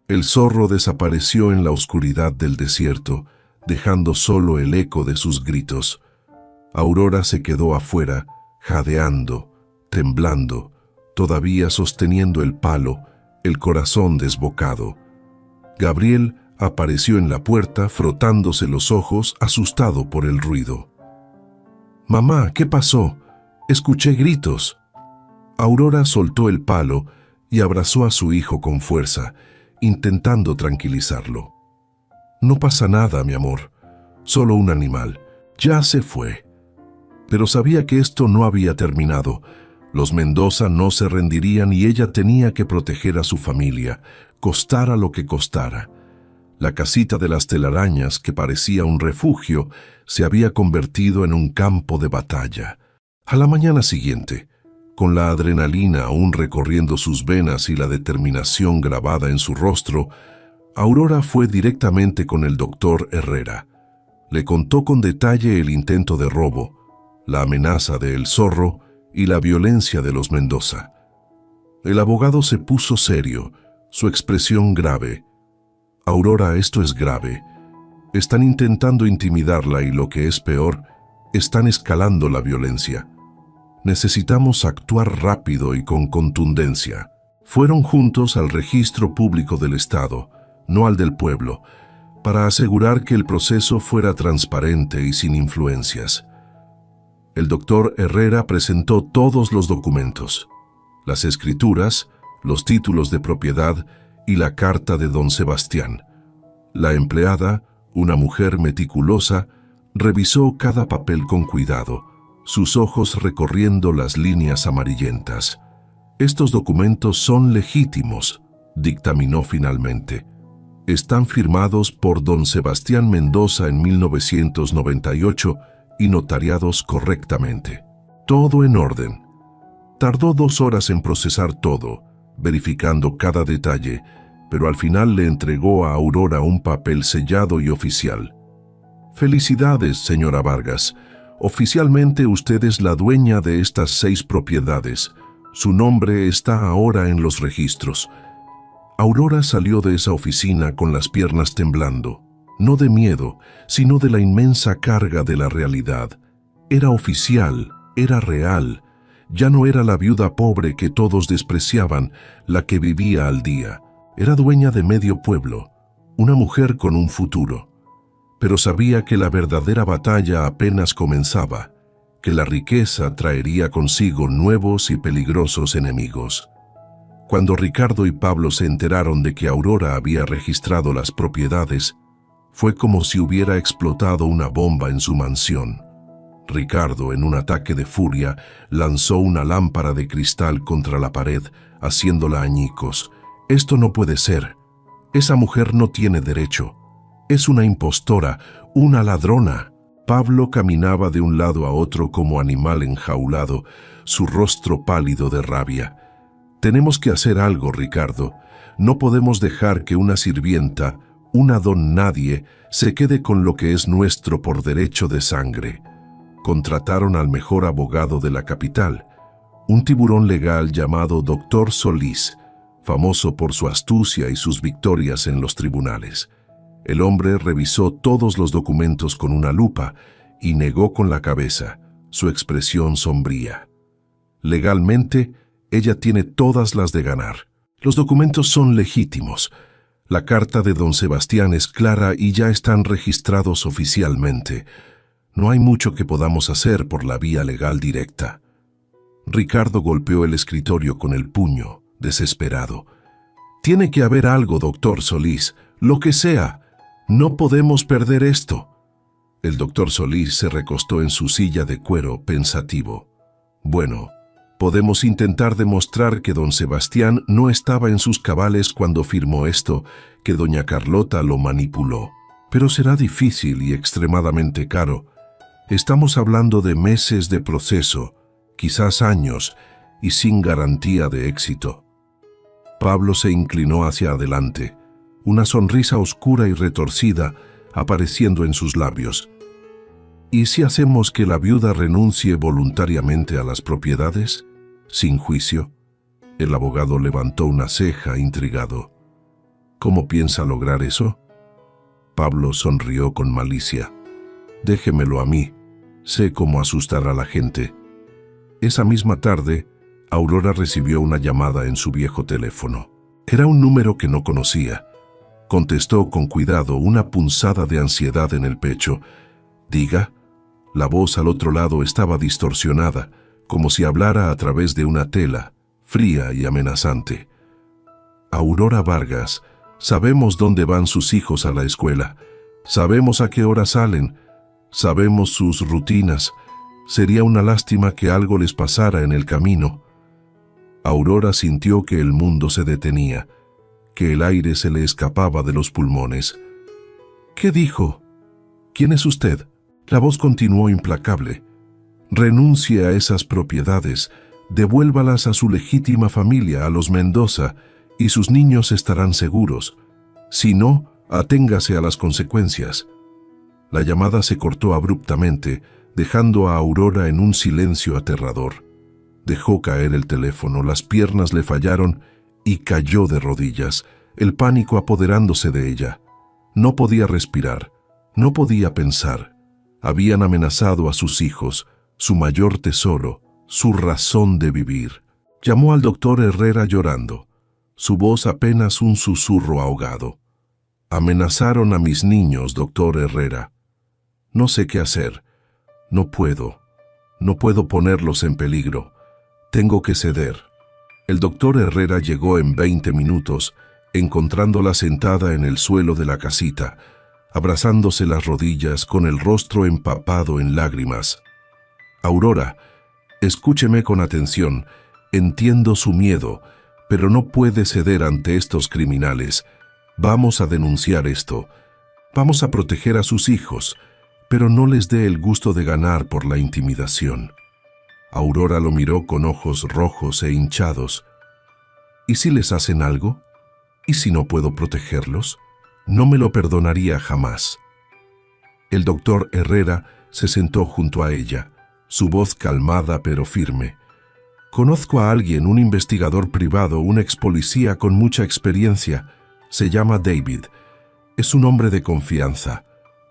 El zorro desapareció en la oscuridad del desierto, dejando solo el eco de sus gritos. Aurora se quedó afuera, jadeando, temblando, todavía sosteniendo el palo, el corazón desbocado. Gabriel apareció en la puerta frotándose los ojos, asustado por el ruido. «Mamá, ¿qué pasó? Escuché gritos». Aurora soltó el palo y abrazó a su hijo con fuerza, intentando tranquilizarlo. «No pasa nada, mi amor. Solo un animal. Ya se fue». Pero sabía que esto no había terminado. Los Mendoza no se rendirían y ella tenía que proteger a su familia, costara lo que costara. La casita de las telarañas, que parecía un refugio, se había convertido en un campo de batalla. A la mañana siguiente, con la adrenalina aún recorriendo sus venas y la determinación grabada en su rostro, Aurora fue directamente con el doctor Herrera. Le contó con detalle el intento de robo, la amenaza de El Zorro y la violencia de los Mendoza. El abogado se puso serio, su expresión grave. «Aurora, esto es grave. Están intentando intimidarla y, lo que es peor, están escalando la violencia. Necesitamos actuar rápido y con contundencia». Fueron juntos al registro público del Estado, no al del pueblo, para asegurar que el proceso fuera transparente y sin influencias. El doctor Herrera presentó todos los documentos, las escrituras, los títulos de propiedad y la carta de don Sebastián. La empleada, una mujer meticulosa, revisó cada papel con cuidado, sus ojos recorriendo las líneas amarillentas. «Estos documentos son legítimos», dictaminó finalmente. «Están firmados por don Sebastián Mendoza en 1998 y notariados correctamente. Todo en orden». Tardó 2 horas en procesar todo, verificando cada detalle, pero al final le entregó a Aurora un papel sellado y oficial. «Felicidades, señora Vargas. Oficialmente usted es la dueña de estas 6 propiedades. Su nombre está ahora en los registros». Aurora salió de esa oficina con las piernas temblando, no de miedo, sino de la inmensa carga de la realidad. Era oficial, era real. Ya no era la viuda pobre que todos despreciaban, la que vivía al día. Era dueña de medio pueblo, una mujer con un futuro. Pero sabía que la verdadera batalla apenas comenzaba, que la riqueza traería consigo nuevos y peligrosos enemigos. Cuando Ricardo y Pablo se enteraron de que Aurora había registrado las propiedades, fue como si hubiera explotado una bomba en su mansión. Ricardo, en un ataque de furia, lanzó una lámpara de cristal contra la pared, haciéndola añicos. «Esto no puede ser. Esa mujer no tiene derecho. Es una impostora, una ladrona». Pablo caminaba de un lado a otro como animal enjaulado, su rostro pálido de rabia. «Tenemos que hacer algo, Ricardo. No podemos dejar que una sirvienta, una don nadie, se quede con lo que es nuestro por derecho de sangre». Contrataron al mejor abogado de la capital, un tiburón legal llamado Dr. Solís, famoso por su astucia y sus victorias en los tribunales. El hombre revisó todos los documentos con una lupa y negó con la cabeza, su expresión sombría. «Legalmente, ella tiene todas las de ganar. Los documentos son legítimos. La carta de don Sebastián es clara y ya están registrados oficialmente. No hay mucho que podamos hacer por la vía legal directa». Ricardo golpeó el escritorio con el puño, desesperado. «Tiene que haber algo, doctor Solís, lo que sea. No podemos perder esto». El doctor Solís se recostó en su silla de cuero, pensativo. «Bueno, podemos intentar demostrar que don Sebastián no estaba en sus cabales cuando firmó esto, que doña Carlota lo manipuló. Pero será difícil y extremadamente caro. Estamos hablando de meses de proceso, quizás años, y sin garantía de éxito». Pablo se inclinó hacia adelante, una sonrisa oscura y retorcida apareciendo en sus labios. ¿Y si hacemos que la viuda renuncie voluntariamente a las propiedades? Sin juicio. El abogado levantó una ceja intrigado. ¿Cómo piensa lograr eso? Pablo sonrió con malicia. Déjemelo a mí. Sé cómo asustar a la gente. Esa misma tarde, Aurora recibió una llamada en su viejo teléfono. Era un número que no conocía. Contestó con cuidado, una punzada de ansiedad en el pecho. «Diga». La voz al otro lado estaba distorsionada, como si hablara a través de una tela, fría y amenazante. «Aurora Vargas, sabemos dónde van sus hijos a la escuela. Sabemos a qué hora salen. Sabemos sus rutinas. Sería una lástima que algo les pasara en el camino». Aurora sintió que el mundo se detenía, que el aire se le escapaba de los pulmones. «¿Qué dijo? ¿Quién es usted?». La voz continuó implacable. «Renuncie a esas propiedades, devuélvalas a su legítima familia, a los Mendoza, y sus niños estarán seguros. Si no, aténgase a las consecuencias». La llamada se cortó abruptamente, dejando a Aurora en un silencio aterrador. Dejó caer el teléfono, las piernas le fallaron y cayó de rodillas, el pánico apoderándose de ella. No podía respirar, no podía pensar. Habían amenazado a sus hijos, su mayor tesoro, su razón de vivir. Llamó al doctor Herrera llorando, su voz apenas un susurro ahogado. «Amenazaron a mis niños, doctor Herrera. No sé qué hacer. No puedo ponerlos en peligro. Tengo que ceder». El doctor Herrera llegó en 20 minutos, encontrándola sentada en el suelo de la casita, abrazándose las rodillas con el rostro empapado en lágrimas. «Aurora, escúcheme con atención. Entiendo su miedo, pero no puede ceder ante estos criminales. Vamos a denunciar esto. Vamos a proteger a sus hijos, pero no les dé el gusto de ganar por la intimidación». Aurora lo miró con ojos rojos e hinchados. «¿Y si les hacen algo? ¿Y si no puedo protegerlos? No me lo perdonaría jamás». El doctor Herrera se sentó junto a ella, su voz calmada pero firme. «Conozco a alguien, un investigador privado, un ex policía con mucha experiencia. Se llama David. Es un hombre de confianza.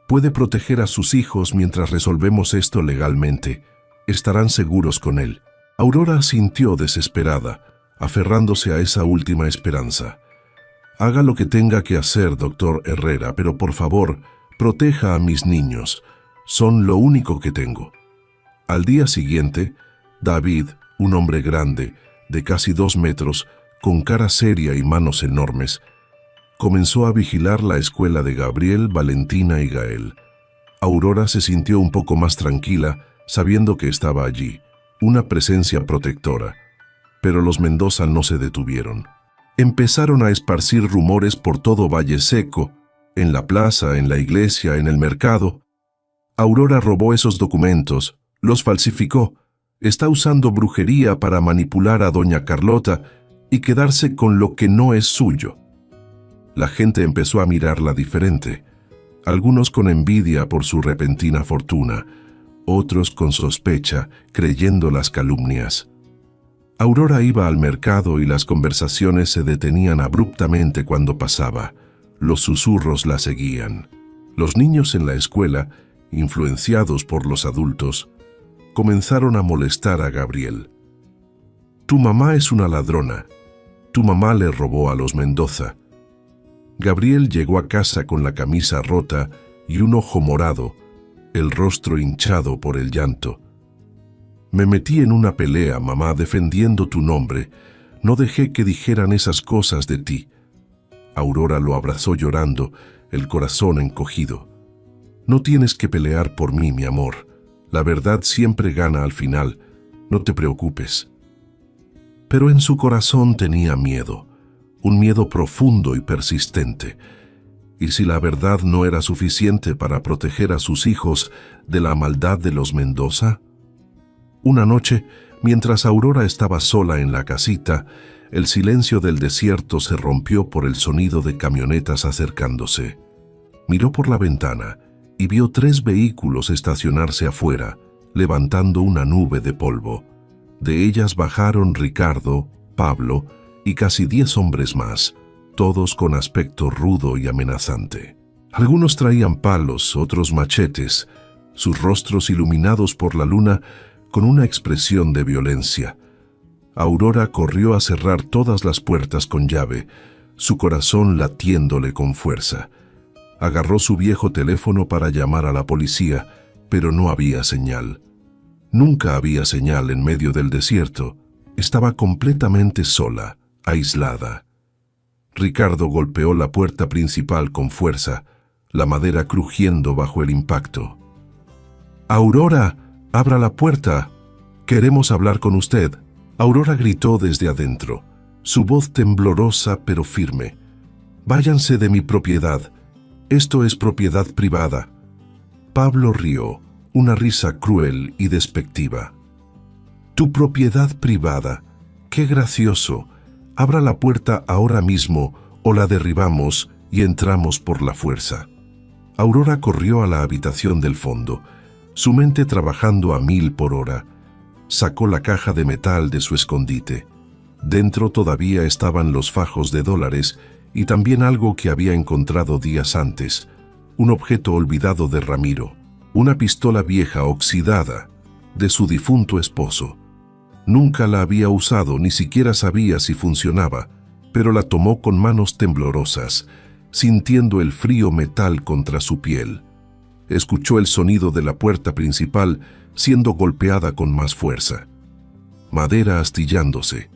Puede proteger a sus hijos mientras resolvemos esto legalmente. Estarán seguros con él». Aurora sintió desesperada, aferrándose a esa última esperanza. «Haga lo que tenga que hacer, doctor Herrera, pero por favor, proteja a mis niños. Son lo único que tengo». Al día siguiente, David, un hombre grande, de casi 2 metros, con cara seria y manos enormes, comenzó a vigilar la escuela de Gabriel, Valentina y Gael. Aurora se sintió un poco más tranquila, sabiendo que estaba allí, una presencia protectora. Pero los Mendoza no se detuvieron. Empezaron a esparcir rumores por todo Valle Seco, en la plaza, en la iglesia, en el mercado. Aurora robó esos documentos, los falsificó, está usando brujería para manipular a doña Carlota y quedarse con lo que no es suyo. La gente empezó a mirarla diferente, algunos con envidia por su repentina fortuna, otros con sospecha, creyendo las calumnias. Aurora iba al mercado y las conversaciones se detenían abruptamente cuando pasaba. Los susurros la seguían. Los niños en la escuela, influenciados por los adultos, comenzaron a molestar a Gabriel. «Tu mamá es una ladrona. Tu mamá le robó a los Mendoza». Gabriel llegó a casa con la camisa rota y un ojo morado, el rostro hinchado por el llanto. «Me metí en una pelea, mamá, defendiendo tu nombre. No dejé que dijeran esas cosas de ti». Aurora lo abrazó llorando, el corazón encogido. «No tienes que pelear por mí, mi amor. La verdad siempre gana al final. No te preocupes». Pero en su corazón tenía miedo, un miedo profundo y persistente. ¿Y si la verdad no era suficiente para proteger a sus hijos de la maldad de los Mendoza? Una noche, mientras Aurora estaba sola en la casita, el silencio del desierto se rompió por el sonido de camionetas acercándose. Miró por la ventana y vio 3 vehículos estacionarse afuera, levantando una nube de polvo. De ellas bajaron Ricardo, Pablo y casi 10 hombres más, todos con aspecto rudo y amenazante. Algunos traían palos, otros machetes, sus rostros iluminados por la luna con una expresión de violencia. Aurora corrió a cerrar todas las puertas con llave, su corazón latiéndole con fuerza. Agarró su viejo teléfono para llamar a la policía, pero no había señal. Nunca había señal en medio del desierto. Estaba completamente sola, aislada. Ricardo golpeó la puerta principal con fuerza, la madera crujiendo bajo el impacto. «Aurora, abra la puerta. Queremos hablar con usted». Aurora gritó desde adentro, su voz temblorosa pero firme. «Váyanse de mi propiedad. Esto es propiedad privada». Pablo rió, una risa cruel y despectiva. «Tu propiedad privada. Qué gracioso. Abra la puerta ahora mismo o la derribamos y entramos por la fuerza». Aurora corrió a la habitación del fondo, su mente trabajando a 1000 por hora. Sacó la caja de metal de su escondite. Dentro todavía estaban los fajos de dólares y también algo que había encontrado días antes, un objeto olvidado de Ramiro, una pistola vieja oxidada de su difunto esposo. Nunca la había usado, ni siquiera sabía si funcionaba, pero la tomó con manos temblorosas, sintiendo el frío metal contra su piel. Escuchó el sonido de la puerta principal siendo golpeada con más fuerza. Madera astillándose.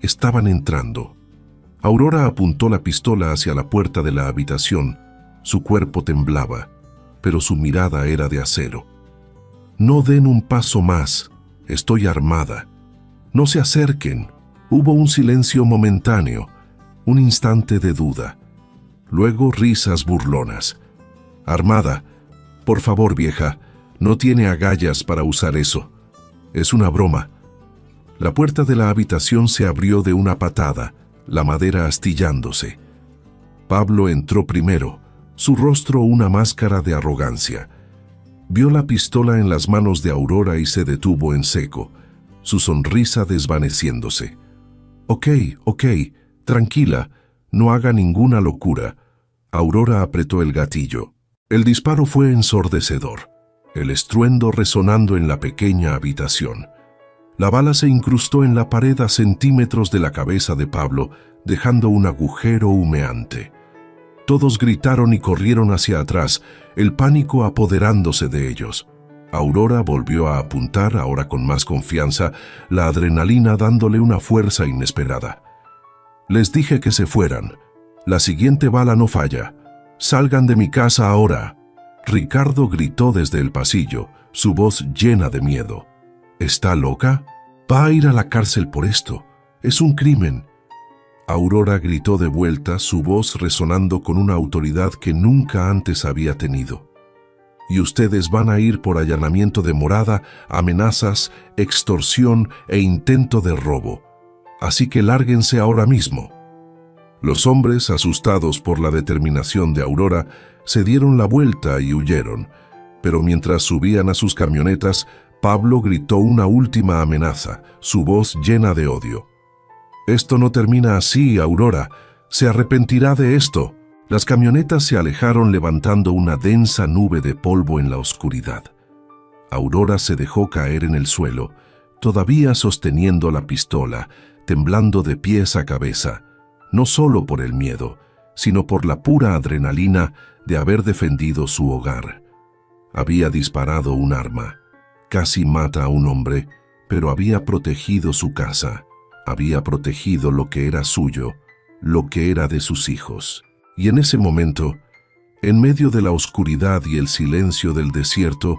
Estaban entrando. Aurora apuntó la pistola hacia la puerta de la habitación. Su cuerpo temblaba, pero su mirada era de acero. «No den un paso más. Estoy armada. No se acerquen». Hubo un silencio momentáneo, un instante de duda. Luego risas burlonas. «Armada. Por favor, vieja, no tiene agallas para usar eso. Es una broma». La puerta de la habitación se abrió de una patada, la madera astillándose. Pablo entró primero, su rostro una máscara de arrogancia. Vio la pistola en las manos de Aurora y se detuvo en seco, su sonrisa desvaneciéndose. Ok, tranquila, no haga ninguna locura». Aurora apretó el gatillo. El disparo fue ensordecedor, el estruendo resonando en la pequeña habitación. La bala se incrustó en la pared a centímetros de la cabeza de Pablo, dejando un agujero humeante. Todos gritaron y corrieron hacia atrás, el pánico apoderándose de ellos. Aurora volvió a apuntar, ahora con más confianza, la adrenalina dándole una fuerza inesperada. «Les dije que se fueran. La siguiente bala no falla. Salgan de mi casa ahora». Ricardo gritó desde el pasillo, su voz llena de miedo. «¿Está loca? Va a ir a la cárcel por esto. Es un crimen». Aurora gritó de vuelta, su voz resonando con una autoridad que nunca antes había tenido. «Y ustedes van a ir por allanamiento de morada, amenazas, extorsión e intento de robo. Así que lárguense ahora mismo». Los hombres, asustados por la determinación de Aurora, se dieron la vuelta y huyeron, pero mientras subían a sus camionetas, Pablo gritó una última amenaza, su voz llena de odio. «Esto no termina así, Aurora. Se arrepentirá de esto». Las camionetas se alejaron levantando una densa nube de polvo en la oscuridad. Aurora se dejó caer en el suelo, todavía sosteniendo la pistola, temblando de pies a cabeza, no solo por el miedo, sino por la pura adrenalina de haber defendido su hogar. Había disparado un arma, casi mata a un hombre, pero había protegido su casa, había protegido lo que era suyo, lo que era de sus hijos. Y en ese momento, en medio de la oscuridad y el silencio del desierto,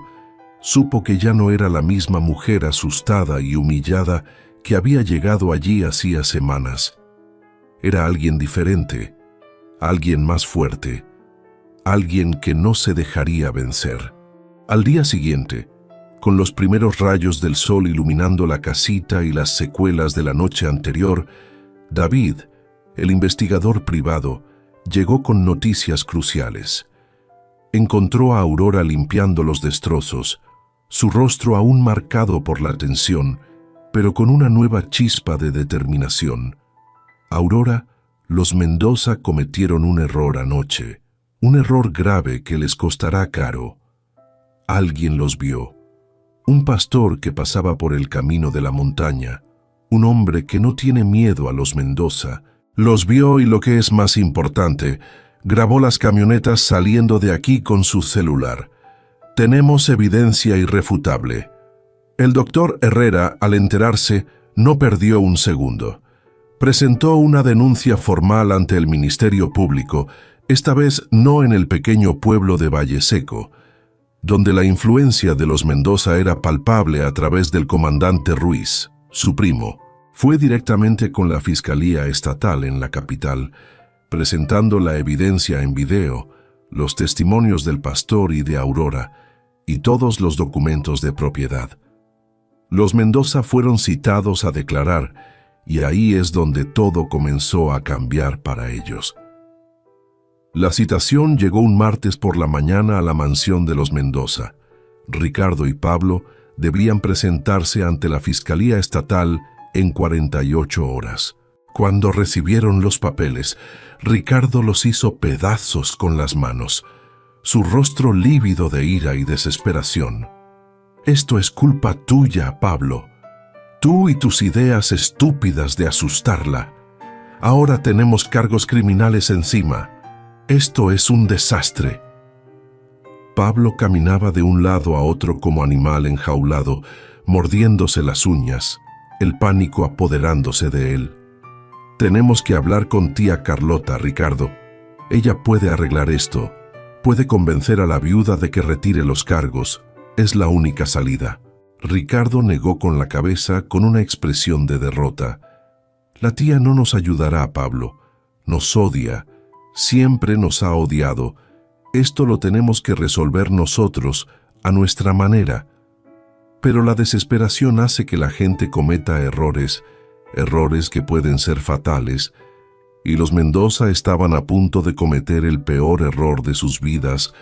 supo que ya no era la misma mujer asustada y humillada que había llegado allí hacía semanas. Era alguien diferente, alguien más fuerte, alguien que no se dejaría vencer. Al día siguiente, con los primeros rayos del sol iluminando la casita y las secuelas de la noche anterior, David, el investigador privado, llegó con noticias cruciales. Encontró a Aurora limpiando los destrozos, su rostro aún marcado por la tensión, pero con una nueva chispa de determinación. Aurora, los Mendoza cometieron un error anoche, un error grave que les costará caro. Alguien los vio. Un pastor que pasaba por el camino de la montaña, un hombre que no tiene miedo a los Mendoza, los vio y, lo que es más importante, grabó las camionetas saliendo de aquí con su celular. Tenemos evidencia irrefutable. El doctor Herrera, al enterarse, no perdió un segundo. Presentó una denuncia formal ante el Ministerio Público, esta vez no en el pequeño pueblo de Valle Seco, donde la influencia de los Mendoza era palpable a través del comandante Ruiz, su primo. Fue directamente con la Fiscalía Estatal en la capital, presentando la evidencia en video, los testimonios del pastor y de Aurora, y todos los documentos de propiedad. Los Mendoza fueron citados a declarar, y ahí es donde todo comenzó a cambiar para ellos. La citación llegó un martes por la mañana a la mansión de los Mendoza. Ricardo y Pablo debían presentarse ante la Fiscalía Estatal en 48 horas. Cuando recibieron los papeles, Ricardo los hizo pedazos con las manos, su rostro lívido de ira y desesperación. «Esto es culpa tuya, Pablo. Tú y tus ideas estúpidas de asustarla. Ahora tenemos cargos criminales encima. Esto es un desastre». Pablo caminaba de un lado a otro como animal enjaulado, mordiéndose las uñas, el pánico apoderándose de él. «Tenemos que hablar con tía Carlota, Ricardo. Ella puede arreglar esto. Puede convencer a la viuda de que retire los cargos. Es la única salida». Ricardo negó con la cabeza con una expresión de derrota. «La tía no nos ayudará, Pablo. Nos odia. Siempre nos ha odiado. Esto lo tenemos que resolver nosotros, a nuestra manera». Pero la desesperación hace que la gente cometa errores que pueden ser fatales, y los Mendoza estaban a punto de cometer el peor error de sus vidas,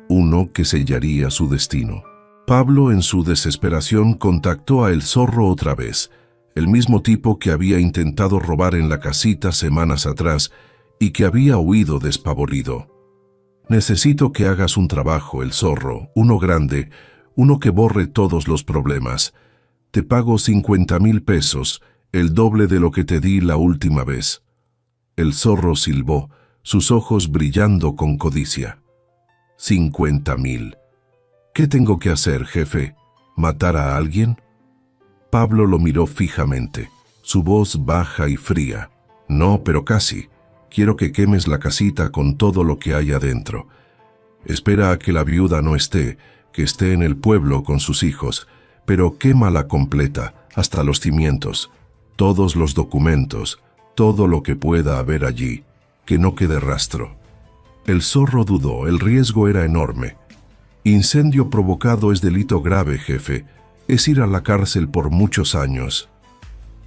uno que sellaría su destino. Pablo, en su desesperación, contactó a El Zorro otra vez, el mismo tipo que había intentado robar en la casita semanas atrás y que había huido despavorido. «Necesito que hagas un trabajo, El Zorro, uno grande, uno que borre todos los problemas. Te pago 50,000 pesos, el doble de lo que te di la última vez». El Zorro silbó, sus ojos brillando con codicia. 50,000. «¿Qué tengo que hacer, jefe? ¿Matar a alguien?» Pablo lo miró fijamente, su voz baja y fría. «No, pero casi. Quiero que quemes la casita con todo lo que hay adentro. Espera a que la viuda no esté, que esté en el pueblo con sus hijos, pero quémala completa, hasta los cimientos, todos los documentos, todo lo que pueda haber allí, que no quede rastro». El Zorro dudó, el riesgo era enorme. «Incendio provocado es delito grave, jefe. Es ir a la cárcel por muchos años».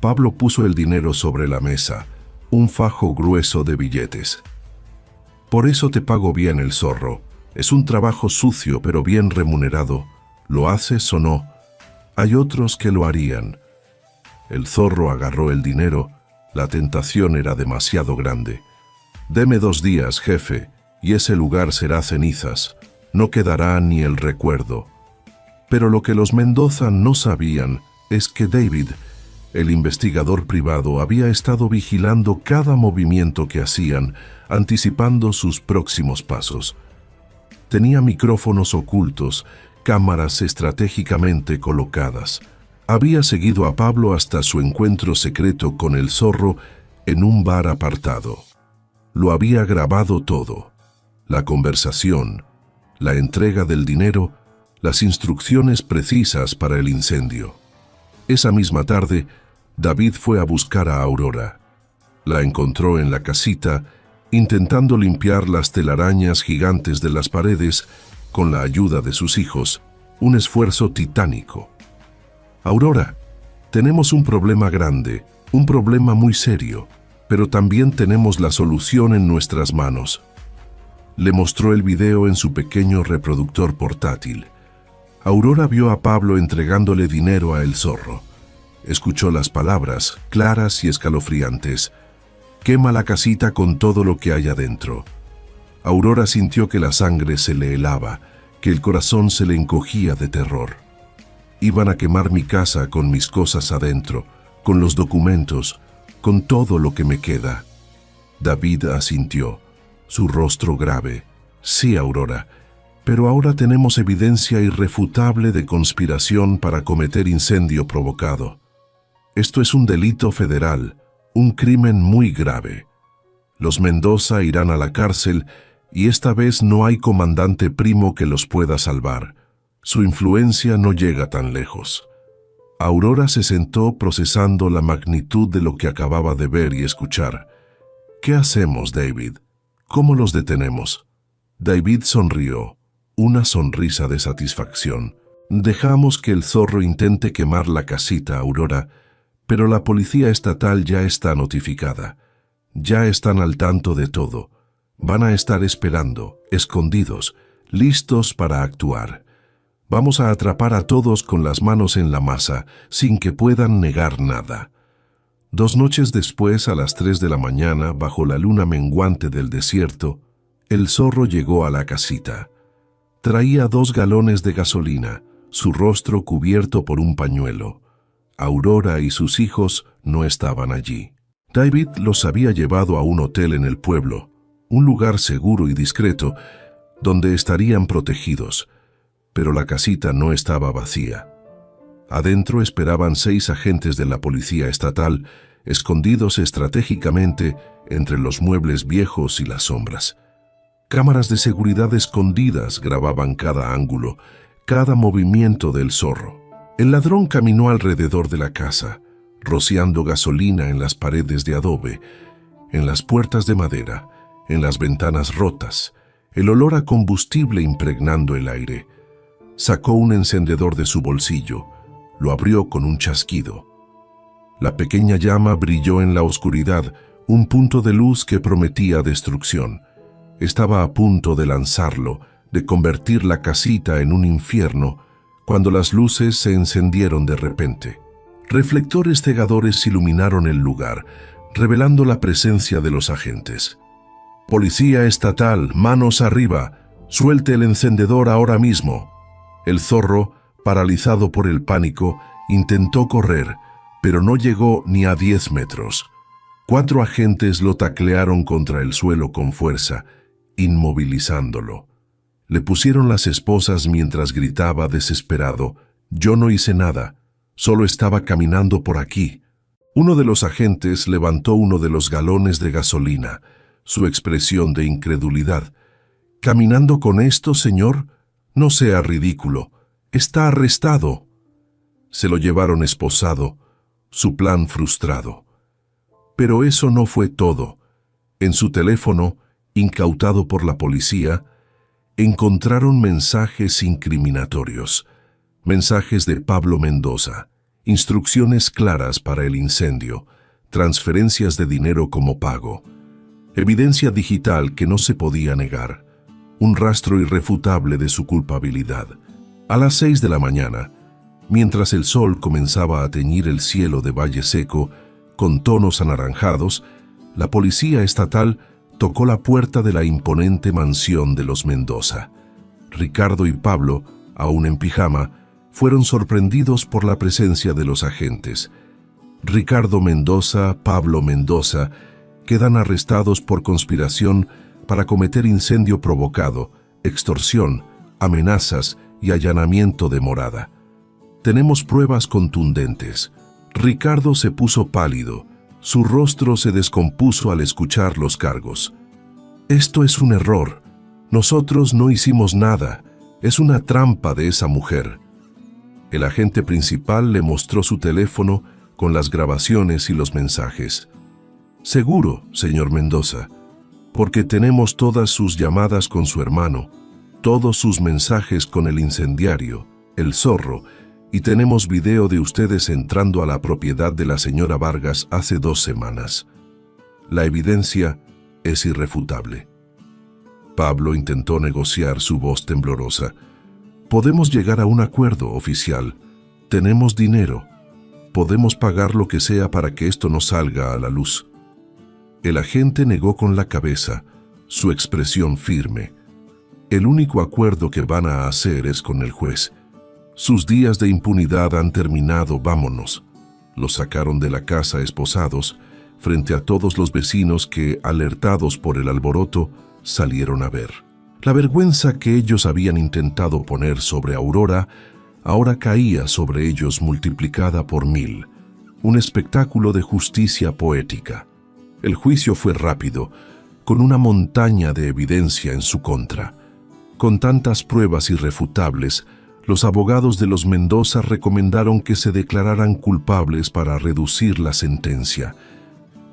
Pablo puso el dinero sobre la mesa, un fajo grueso de billetes. «Por eso te pago bien, El Zorro. Es un trabajo sucio pero bien remunerado. ¿Lo haces o no? Hay otros que lo harían». El Zorro agarró el dinero. La tentación era demasiado grande. «Deme 2 días, jefe, y ese lugar será cenizas. No quedará ni el recuerdo». Pero lo que los Mendoza no sabían es que David, el investigador privado, había estado vigilando cada movimiento que hacían, anticipando sus próximos pasos. Tenía micrófonos ocultos, cámaras estratégicamente colocadas. Había seguido a Pablo hasta su encuentro secreto con El Zorro en un bar apartado. Lo había grabado todo: la conversación, la entrega del dinero, las instrucciones precisas para el incendio. Esa misma tarde, David fue a buscar a Aurora. La encontró en la casita, intentando limpiar las telarañas gigantes de las paredes con la ayuda de sus hijos, un esfuerzo titánico. «Aurora, tenemos un problema grande, un problema muy serio. pero también tenemos la solución en nuestras manos. Le mostró el video en su pequeño reproductor portátil. Aurora vio a Pablo entregándole dinero a El Zorro. Escuchó las palabras, claras y escalofriantes: quema la casita con todo lo que hay adentro. Aurora sintió que la sangre se le helaba, que el corazón se le encogía de terror. Iban a quemar mi casa con mis cosas adentro, con los documentos, con todo lo que me queda. David asintió, su rostro grave. Sí, Aurora, pero ahora tenemos evidencia irrefutable de conspiración para cometer incendio provocado. Esto es un delito federal, un crimen muy grave. Los Mendoza irán a la cárcel y esta vez no hay comandante Primo que los pueda salvar. Su influencia no llega tan lejos. Aurora se sentó procesando la magnitud de lo que acababa de ver y escuchar. ¿Qué hacemos, David? ¿Cómo los detenemos? David sonrió, una sonrisa de satisfacción. Dejamos que El Zorro intente quemar la casita, Aurora, pero la policía estatal ya está notificada. Ya están al tanto de todo. Van a estar esperando, escondidos, listos para actuar. Vamos a atrapar a todos con las manos en la masa, sin que puedan negar nada. 2 noches después, a las 3 de la mañana, bajo la luna menguante del desierto, El Zorro llegó a la casita. Traía 2 galones de gasolina, su rostro cubierto por un pañuelo. Aurora y sus hijos no estaban allí. David los había llevado a un hotel en el pueblo, un lugar seguro y discreto, donde estarían protegidos, pero la casita no estaba vacía. Adentro esperaban 6 agentes de la policía estatal, escondidos estratégicamente entre los muebles viejos y las sombras. Cámaras de seguridad escondidas grababan cada ángulo, cada movimiento del zorro. El ladrón caminó alrededor de la casa, rociando gasolina en las paredes de adobe, en las puertas de madera, en las ventanas rotas, el olor a combustible impregnando el aire. Sacó un encendedor de su bolsillo, lo abrió con un chasquido. La pequeña llama brilló en la oscuridad, un punto de luz que prometía destrucción. Estaba a punto de lanzarlo, de convertir la casita en un infierno, cuando las luces se encendieron de repente. Reflectores cegadores iluminaron el lugar, revelando la presencia de los agentes. «Policía estatal, manos arriba, suelte el encendedor ahora mismo». El zorro, paralizado por el pánico, intentó correr, pero no llegó ni a 10 metros. 4 agentes lo taclearon contra el suelo con fuerza, inmovilizándolo. Le pusieron las esposas mientras gritaba desesperado: «Yo no hice nada, solo estaba caminando por aquí». Uno de los agentes levantó uno de los galones de gasolina, su expresión de incredulidad. «¿Caminando con esto, señor? No sea ridículo. Está arrestado». Se lo llevaron esposado, su plan frustrado. Pero eso no fue todo. En su teléfono, incautado por la policía, encontraron mensajes incriminatorios. Mensajes de Pablo Mendoza, instrucciones claras para el incendio, transferencias de dinero como pago. Evidencia digital que no se podía negar. Un rastro irrefutable de su culpabilidad. A las 6 de la mañana, mientras el sol comenzaba a teñir el cielo de Valle Seco con tonos anaranjados, la policía estatal tocó la puerta de la imponente mansión de los Mendoza. Ricardo y Pablo, aún en pijama, fueron sorprendidos por la presencia de los agentes. Ricardo Mendoza, Pablo Mendoza, quedan arrestados por conspiración para cometer incendio provocado, extorsión, amenazas y allanamiento de morada. Tenemos pruebas contundentes. Ricardo se puso pálido, su rostro se descompuso al escuchar los cargos. «Esto es un error. Nosotros no hicimos nada. Es una trampa de esa mujer». El agente principal le mostró su teléfono con las grabaciones y los mensajes. «Seguro, señor Mendoza, porque tenemos todas sus llamadas con su hermano, todos sus mensajes con el incendiario, el zorro, y tenemos video de ustedes entrando a la propiedad de la señora Vargas hace 2 semanas». La evidencia es irrefutable. Pablo intentó negociar, su voz temblorosa. Podemos llegar a un acuerdo, oficial. Tenemos dinero. Podemos pagar lo que sea para que esto no salga a la luz. El agente negó con la cabeza, su expresión firme. El único acuerdo que van a hacer es con el juez. Sus días de impunidad han terminado, vámonos. Los sacaron de la casa esposados, frente a todos los vecinos que, alertados por el alboroto, salieron a ver. La vergüenza que ellos habían intentado poner sobre Aurora ahora caía sobre ellos multiplicada por 1000. Un espectáculo de justicia poética. El juicio fue rápido, con una montaña de evidencia en su contra. Con tantas pruebas irrefutables, los abogados de los Mendoza recomendaron que se declararan culpables para reducir la sentencia,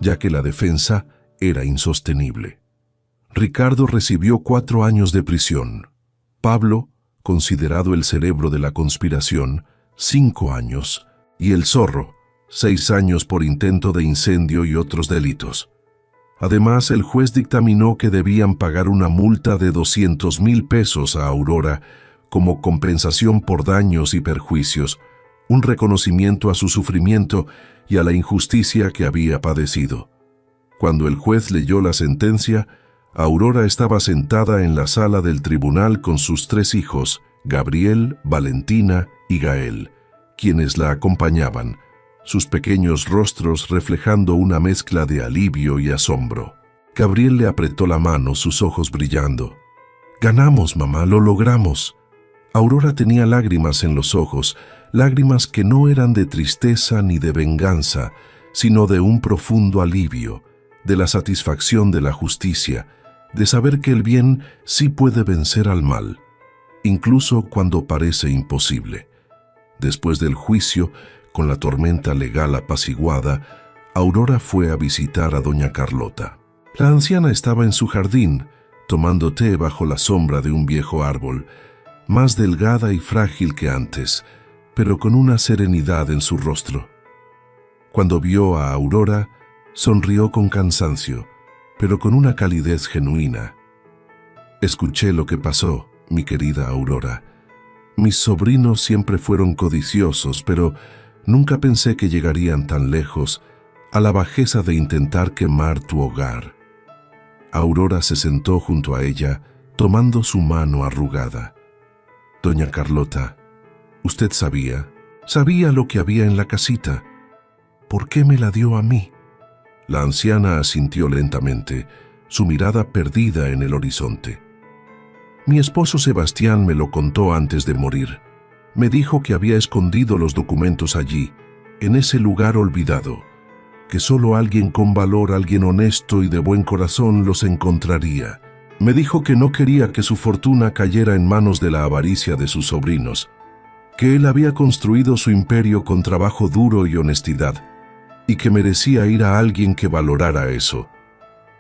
ya que la defensa era insostenible. Ricardo recibió 4 años de prisión. Pablo, considerado el cerebro de la conspiración, 5 años, y el Zorro, 6 años por intento de incendio y otros delitos. Además, el juez dictaminó que debían pagar una multa de 200,000 pesos a Aurora como compensación por daños y perjuicios, un reconocimiento a su sufrimiento y a la injusticia que había padecido. Cuando el juez leyó la sentencia, Aurora estaba sentada en la sala del tribunal con sus 3 hijos, Gabriel, Valentina y Gael, quienes la acompañaban, sus pequeños rostros reflejando una mezcla de alivio y asombro. Gabriel le apretó la mano, sus ojos brillando. «Ganamos, mamá, lo logramos». Aurora tenía lágrimas en los ojos, lágrimas que no eran de tristeza ni de venganza, sino de un profundo alivio, de la satisfacción de la justicia, de saber que el bien sí puede vencer al mal, incluso cuando parece imposible. Después del juicio, con la tormenta legal apaciguada, Aurora fue a visitar a doña Carlota. La anciana estaba en su jardín, tomando té bajo la sombra de un viejo árbol, más delgada y frágil que antes, pero con una serenidad en su rostro. Cuando vio a Aurora, sonrió con cansancio, pero con una calidez genuina. «Escuché lo que pasó, mi querida Aurora. Mis sobrinos siempre fueron codiciosos, pero nunca pensé que llegarían tan lejos, a la bajeza de intentar quemar tu hogar». Aurora se sentó junto a ella, tomando su mano arrugada. «Doña Carlota, usted sabía lo que había en la casita. ¿Por qué me la dio a mí?» La anciana asintió lentamente, su mirada perdida en el horizonte. «Mi esposo Sebastián me lo contó antes de morir. Me dijo que había escondido los documentos allí, en ese lugar olvidado, que solo alguien con valor, alguien honesto y de buen corazón los encontraría. Me dijo que no quería que su fortuna cayera en manos de la avaricia de sus sobrinos, que él había construido su imperio con trabajo duro y honestidad, y que merecía ir a alguien que valorara eso.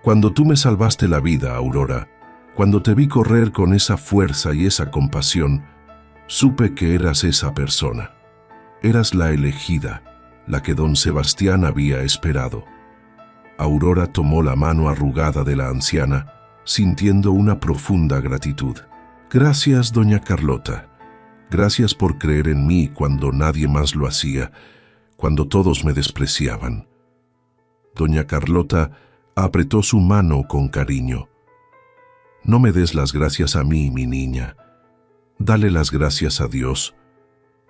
Cuando tú me salvaste la vida, Aurora, cuando te vi correr con esa fuerza y esa compasión, supe que eras esa persona. Eras la elegida, la que don Sebastián había esperado». Aurora tomó la mano arrugada de la anciana, sintiendo una profunda gratitud. «Gracias, doña Carlota. Gracias por creer en mí cuando nadie más lo hacía, cuando todos me despreciaban». Doña Carlota apretó su mano con cariño. «No me des las gracias a mí, mi niña. Dale las gracias a Dios.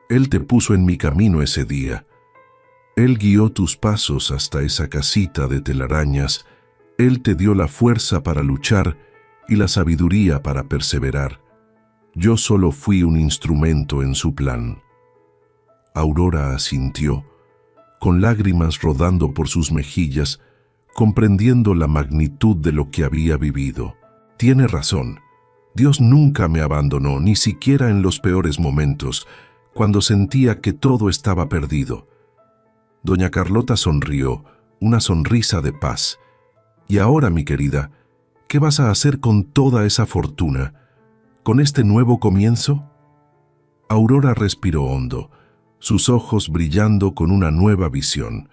Él te puso en mi camino ese día. Él guió tus pasos hasta esa casita de telarañas. Él te dio la fuerza para luchar y la sabiduría para perseverar. Yo solo fui un instrumento en su plan». Aurora asintió, con lágrimas rodando por sus mejillas, comprendiendo la magnitud de lo que había vivido. «Tiene razón. Dios nunca me abandonó, ni siquiera en los peores momentos, cuando sentía que todo estaba perdido». Doña Carlota sonrió, una sonrisa de paz. «Y ahora, mi querida, ¿qué vas a hacer con toda esa fortuna? ¿Con este nuevo comienzo?» Aurora respiró hondo, sus ojos brillando con una nueva visión.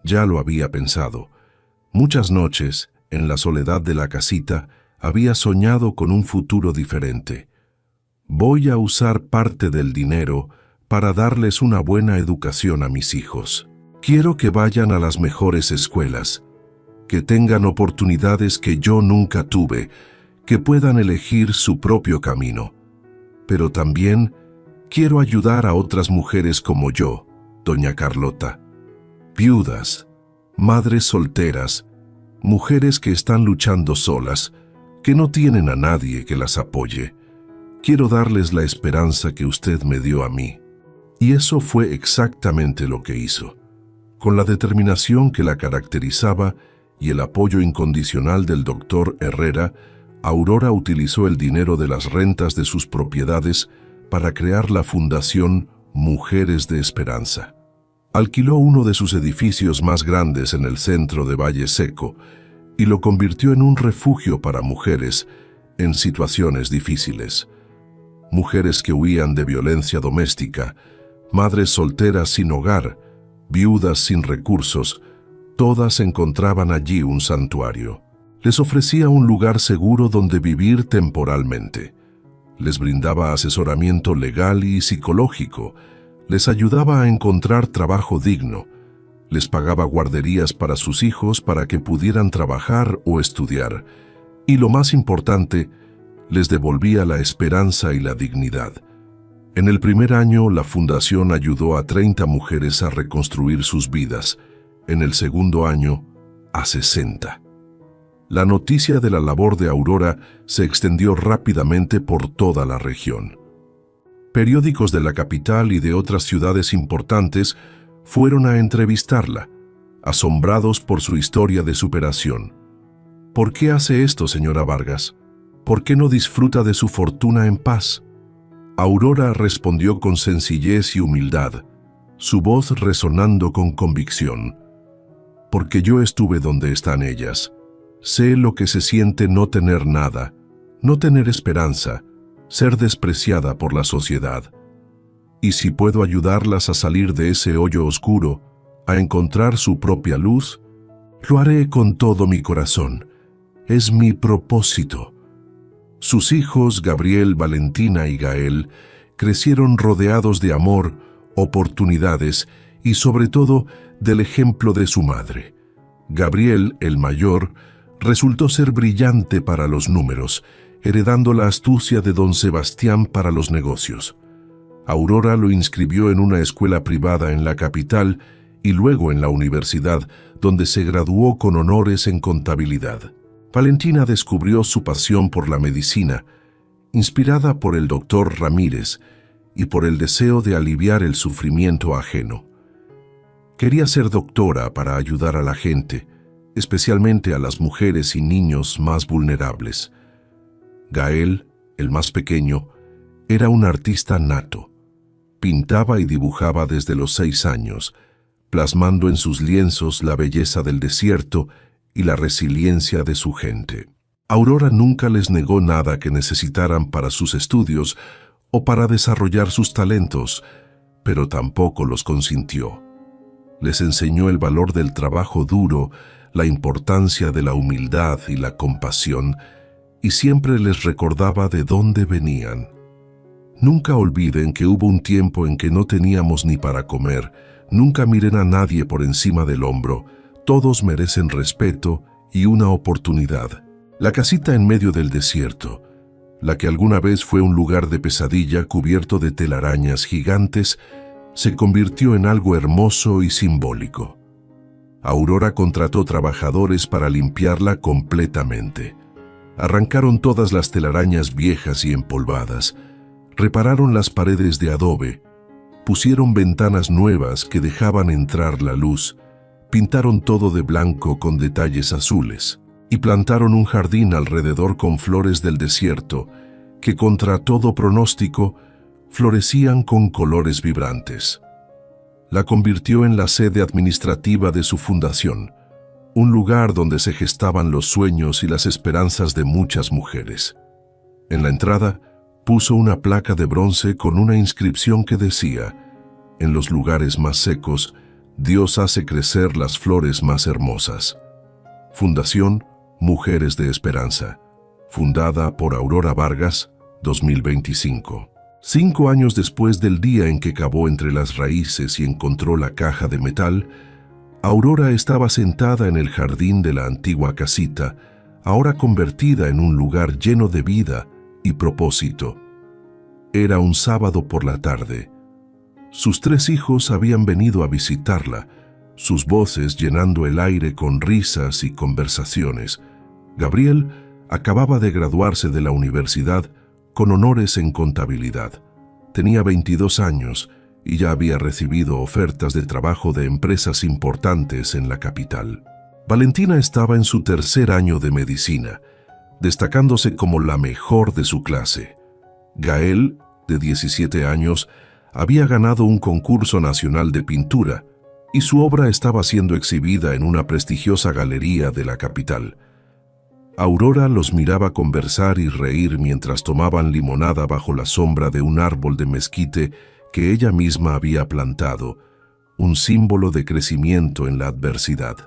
Ya lo había pensado. Muchas noches, en la soledad de la casita, había soñado con un futuro diferente. Voy a usar parte del dinero para darles una buena educación a mis hijos. Quiero que vayan a las mejores escuelas, que tengan oportunidades que yo nunca tuve, que puedan elegir su propio camino. Pero también quiero ayudar a otras mujeres como yo, doña Carlota, viudas, madres solteras, mujeres que están luchando solas, que no tienen a nadie que las apoye. Quiero darles la esperanza que usted me dio a mí. Y eso fue exactamente lo que hizo. Con la determinación que la caracterizaba y el apoyo incondicional del doctor Herrera, Aurora utilizó el dinero de las rentas de sus propiedades para crear la Fundación Mujeres de Esperanza. Alquiló uno de sus edificios más grandes en el centro de Valle Seco y lo convirtió en un refugio para mujeres en situaciones difíciles. Mujeres que huían de violencia doméstica, madres solteras sin hogar, viudas sin recursos, todas encontraban allí un santuario. Les ofrecía un lugar seguro donde vivir temporalmente. Les brindaba asesoramiento legal y psicológico. Les ayudaba a encontrar trabajo digno. Les pagaba guarderías para sus hijos para que pudieran trabajar o estudiar. Y lo más importante, les devolvía la esperanza y la dignidad. En el primer año, la fundación ayudó a 30 mujeres a reconstruir sus vidas. En el segundo año, a 60. La noticia de la labor de Aurora se extendió rápidamente por toda la región. Periódicos de la capital y de otras ciudades importantes fueron a entrevistarla, asombrados por su historia de superación. ¿Por qué hace esto, señora Vargas? ¿Por qué no disfruta de su fortuna en paz? Aurora respondió con sencillez y humildad, su voz resonando con convicción. Porque yo estuve donde están ellas. Sé lo que se siente no tener nada, no tener esperanza, ser despreciada por la sociedad. Y si puedo ayudarlas a salir de ese hoyo oscuro, a encontrar su propia luz, lo haré con todo mi corazón. Es mi propósito. Sus hijos, Gabriel, Valentina y Gael, crecieron rodeados de amor, oportunidades y sobre todo del ejemplo de su madre. Gabriel, el mayor, resultó ser brillante para los números, heredando la astucia de don Sebastián para los negocios. Aurora lo inscribió en una escuela privada en la capital y luego en la universidad, donde se graduó con honores en contabilidad. Valentina descubrió su pasión por la medicina, inspirada por el doctor Ramírez y por el deseo de aliviar el sufrimiento ajeno. Quería ser doctora para ayudar a la gente, especialmente a las mujeres y niños más vulnerables. Gael, el más pequeño, era un artista nato. Pintaba y dibujaba desde los 6 años, plasmando en sus lienzos la belleza del desierto y la resiliencia de su gente. Aurora nunca les negó nada que necesitaran para sus estudios o para desarrollar sus talentos, pero tampoco los consintió. Les enseñó el valor del trabajo duro, la importancia de la humildad y la compasión, y siempre les recordaba de dónde venían. Nunca olviden que hubo un tiempo en que no teníamos ni para comer. Nunca miren a nadie por encima del hombro. Todos merecen respeto y una oportunidad. La casita en medio del desierto, la que alguna vez fue un lugar de pesadilla cubierto de telarañas gigantes, se convirtió en algo hermoso y simbólico. Aurora contrató trabajadores para limpiarla completamente. Arrancaron todas las telarañas viejas y empolvadas, repararon las paredes de adobe, pusieron ventanas nuevas que dejaban entrar la luz, pintaron todo de blanco con detalles azules y plantaron un jardín alrededor con flores del desierto que, contra todo pronóstico, florecían con colores vibrantes. La convirtió en la sede administrativa de su fundación, un lugar donde se gestaban los sueños y las esperanzas de muchas mujeres. En la entrada puso una placa de bronce con una inscripción que decía: en los lugares más secos, Dios hace crecer las flores más hermosas. Fundación Mujeres de Esperanza, fundada por Aurora Vargas, 2025. 5 años después del día en que cavó entre las raíces y encontró la caja de metal, Aurora estaba sentada en el jardín de la antigua casita, ahora convertida en un lugar lleno de vida y propósito. Era un sábado por la tarde. Sus 3 hijos habían venido a visitarla, sus voces llenando el aire con risas y conversaciones. Gabriel acababa de graduarse de la universidad con honores en contabilidad. Tenía 22 años y ya había recibido ofertas de trabajo de empresas importantes en la capital. Valentina estaba en su 3er año de medicina, destacándose como la mejor de su clase. Gael, de 17 años, había ganado un concurso nacional de pintura y su obra estaba siendo exhibida en una prestigiosa galería de la capital. Aurora los miraba conversar y reír mientras tomaban limonada bajo la sombra de un árbol de mezquite que ella misma había plantado, un símbolo de crecimiento en la adversidad.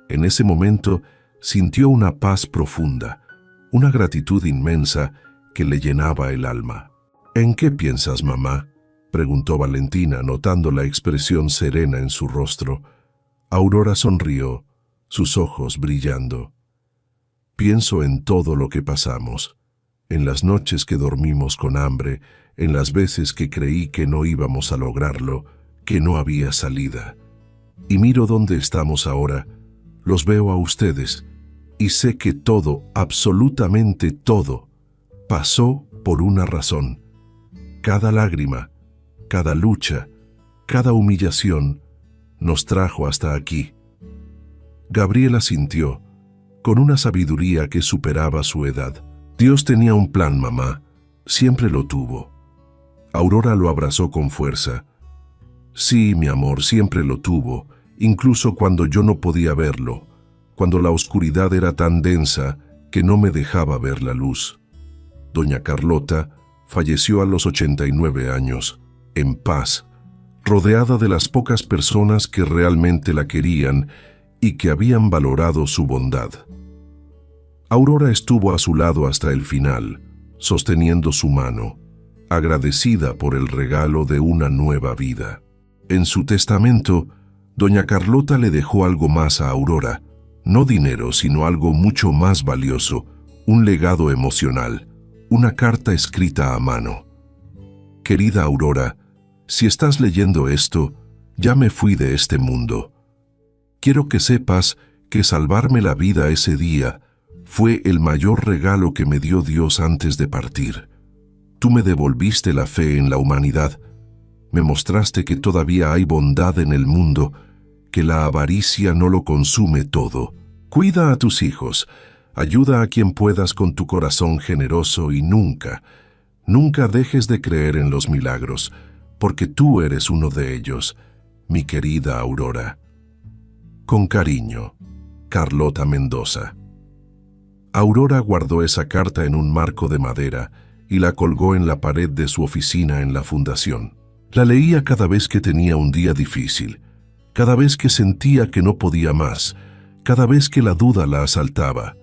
En ese momento sintió una paz profunda, una gratitud inmensa que le llenaba el alma. ¿En qué piensas, mamá?, preguntó Valentina, notando la expresión serena en su rostro. Aurora sonrió, sus ojos brillando. Pienso en todo lo que pasamos, en las noches que dormimos con hambre, en las veces que creí que no íbamos a lograrlo, que no había salida. Y miro dónde estamos ahora, los veo a ustedes, y sé que todo, absolutamente todo, pasó por una razón. Cada lágrima, cada lucha, cada humillación, nos trajo hasta aquí. Gabriela sintió, con una sabiduría que superaba su edad. Dios tenía un plan, mamá, siempre lo tuvo. Aurora lo abrazó con fuerza. Sí, mi amor, siempre lo tuvo, incluso cuando yo no podía verlo, cuando la oscuridad era tan densa que no me dejaba ver la luz. Doña Carlota falleció a los 89 años, en paz, rodeada de las pocas personas que realmente la querían y que habían valorado su bondad. Aurora estuvo a su lado hasta el final, sosteniendo su mano, agradecida por el regalo de una nueva vida. En su testamento, doña Carlota le dejó algo más a Aurora, no dinero, sino algo mucho más valioso, un legado emocional, una carta escrita a mano. Querida Aurora, si estás leyendo esto, ya me fui de este mundo. Quiero que sepas que salvarme la vida ese día fue el mayor regalo que me dio Dios antes de partir. Tú me devolviste la fe en la humanidad, me mostraste que todavía hay bondad en el mundo, que la avaricia no lo consume todo. Cuida a tus hijos, ayuda a quien puedas con tu corazón generoso y nunca, nunca dejes de creer en los milagros, porque tú eres uno de ellos, mi querida Aurora. Con cariño, Carlota Mendoza. Aurora guardó esa carta en un marco de madera y la colgó en la pared de su oficina en la fundación. La leía cada vez que tenía un día difícil, cada vez que sentía que no podía más, cada vez que la duda la asaltaba.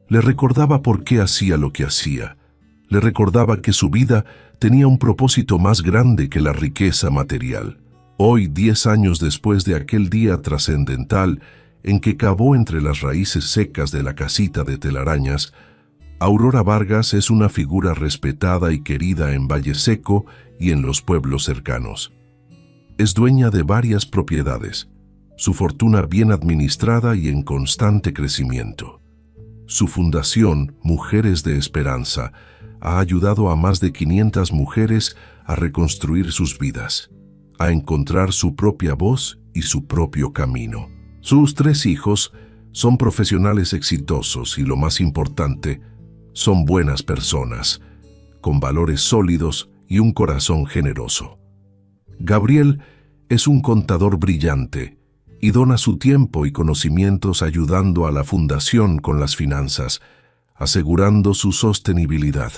Le recordaba por qué hacía lo que hacía. Le recordaba que su vida tenía un propósito más grande que la riqueza material. Hoy, 10 años después de aquel día trascendental en que cavó entre las raíces secas de la casita de telarañas, Aurora Vargas es una figura respetada y querida en Valle Seco y en los pueblos cercanos. Es dueña de varias propiedades, su fortuna bien administrada y en constante crecimiento. Su fundación, Mujeres de Esperanza, ha ayudado a más de 500 mujeres a reconstruir sus vidas, a encontrar su propia voz y su propio camino. Sus 3 hijos son profesionales exitosos y, lo más importante, son buenas personas, con valores sólidos y un corazón generoso. Gabriel es un contador brillante y dona su tiempo y conocimientos ayudando a la fundación con las finanzas, asegurando su sostenibilidad.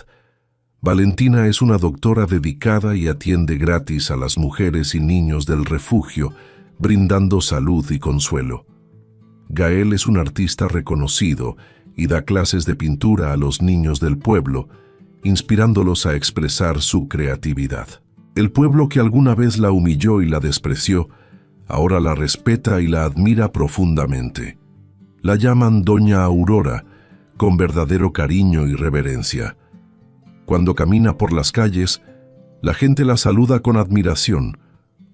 Valentina es una doctora dedicada y atiende gratis a las mujeres y niños del refugio, brindando salud y consuelo. Gael es un artista reconocido y da clases de pintura a los niños del pueblo, inspirándolos a expresar su creatividad. El pueblo que alguna vez la humilló y la despreció, ahora la respeta y la admira profundamente. La llaman Doña Aurora, con verdadero cariño y reverencia. Cuando camina por las calles, la gente la saluda con admiración.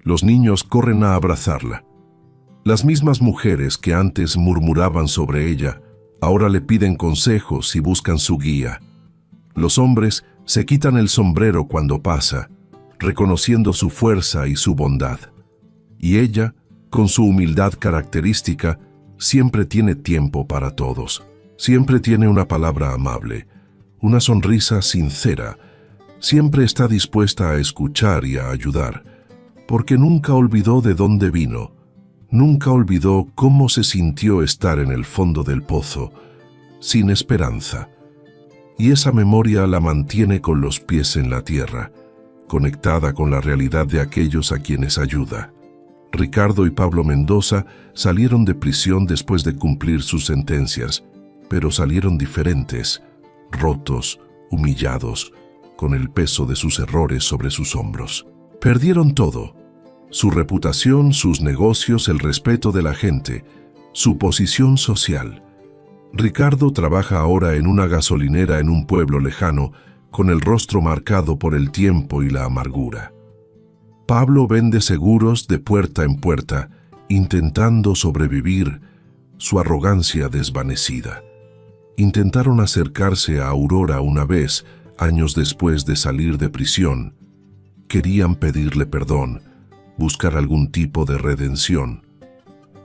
Los niños corren a abrazarla. Las mismas mujeres que antes murmuraban sobre ella, ahora le piden consejos y buscan su guía. Los hombres se quitan el sombrero cuando pasa, reconociendo su fuerza y su bondad. Y ella, con su humildad característica, siempre tiene tiempo para todos. Siempre tiene una palabra amable, una sonrisa sincera. Siempre está dispuesta a escuchar y a ayudar, porque nunca olvidó de dónde vino. Nunca olvidó cómo se sintió estar en el fondo del pozo, sin esperanza. Y esa memoria la mantiene con los pies en la tierra, conectada con la realidad de aquellos a quienes ayuda. Ricardo y Pablo Mendoza salieron de prisión después de cumplir sus sentencias, pero salieron diferentes, rotos, humillados, con el peso de sus errores sobre sus hombros. Perdieron todo: su reputación, sus negocios, el respeto de la gente, su posición social. Ricardo trabaja ahora en una gasolinera en un pueblo lejano, con el rostro marcado por el tiempo y la amargura. Pablo vende seguros de puerta en puerta, intentando sobrevivir, su arrogancia desvanecida. Intentaron acercarse a Aurora una vez, años después de salir de prisión. Querían pedirle perdón, buscar algún tipo de redención.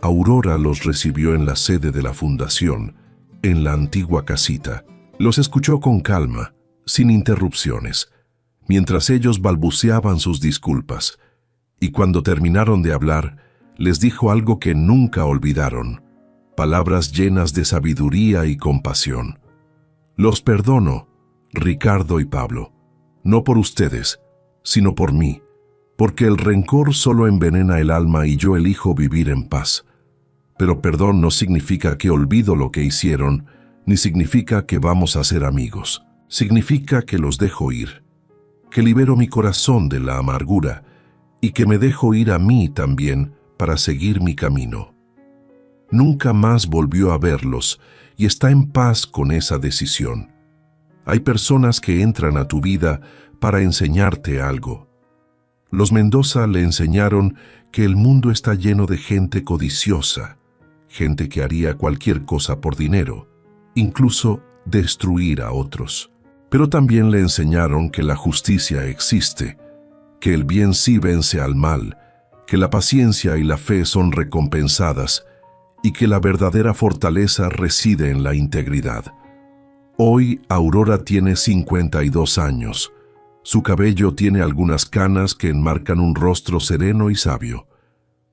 Aurora los recibió en la sede de la fundación, en la antigua casita. Los escuchó con calma, sin interrupciones, mientras ellos balbuceaban sus disculpas, y cuando terminaron de hablar, les dijo algo que nunca olvidaron, palabras llenas de sabiduría y compasión. Los perdono, Ricardo y Pablo, no por ustedes, sino por mí, porque el rencor solo envenena el alma y yo elijo vivir en paz. Pero perdón no significa que olvido lo que hicieron, ni significa que vamos a ser amigos. Significa que los dejo ir, que libero mi corazón de la amargura y que me dejo ir a mí también para seguir mi camino. Nunca más volvió a verlos y está en paz con esa decisión. Hay personas que entran a tu vida para enseñarte algo. Los Mendoza le enseñaron que el mundo está lleno de gente codiciosa, gente que haría cualquier cosa por dinero, incluso destruir a otros. Pero también le enseñaron que la justicia existe, que el bien sí vence al mal, que la paciencia y la fe son recompensadas y que la verdadera fortaleza reside en la integridad. Hoy Aurora tiene 52 años. Su cabello tiene algunas canas que enmarcan un rostro sereno y sabio.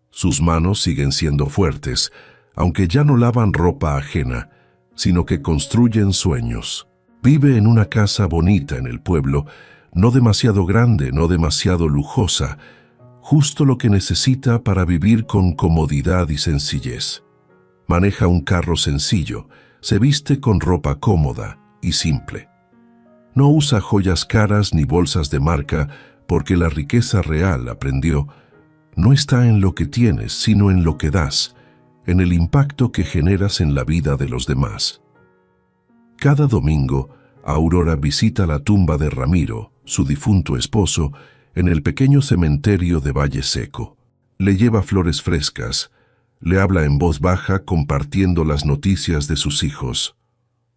Sus manos siguen siendo fuertes, aunque ya no lavan ropa ajena, sino que construyen sueños. Vive en una casa bonita en el pueblo, no demasiado grande, no demasiado lujosa, justo lo que necesita para vivir con comodidad y sencillez. Maneja un carro sencillo, se viste con ropa cómoda y simple. No usa joyas caras ni bolsas de marca porque la riqueza real, aprendió, no está en lo que tienes, sino en lo que das, en el impacto que generas en la vida de los demás. Cada domingo, Aurora visita la tumba de Ramiro, su difunto esposo, en el pequeño cementerio de Valle Seco. Le lleva flores frescas, le habla en voz baja compartiendo las noticias de sus hijos.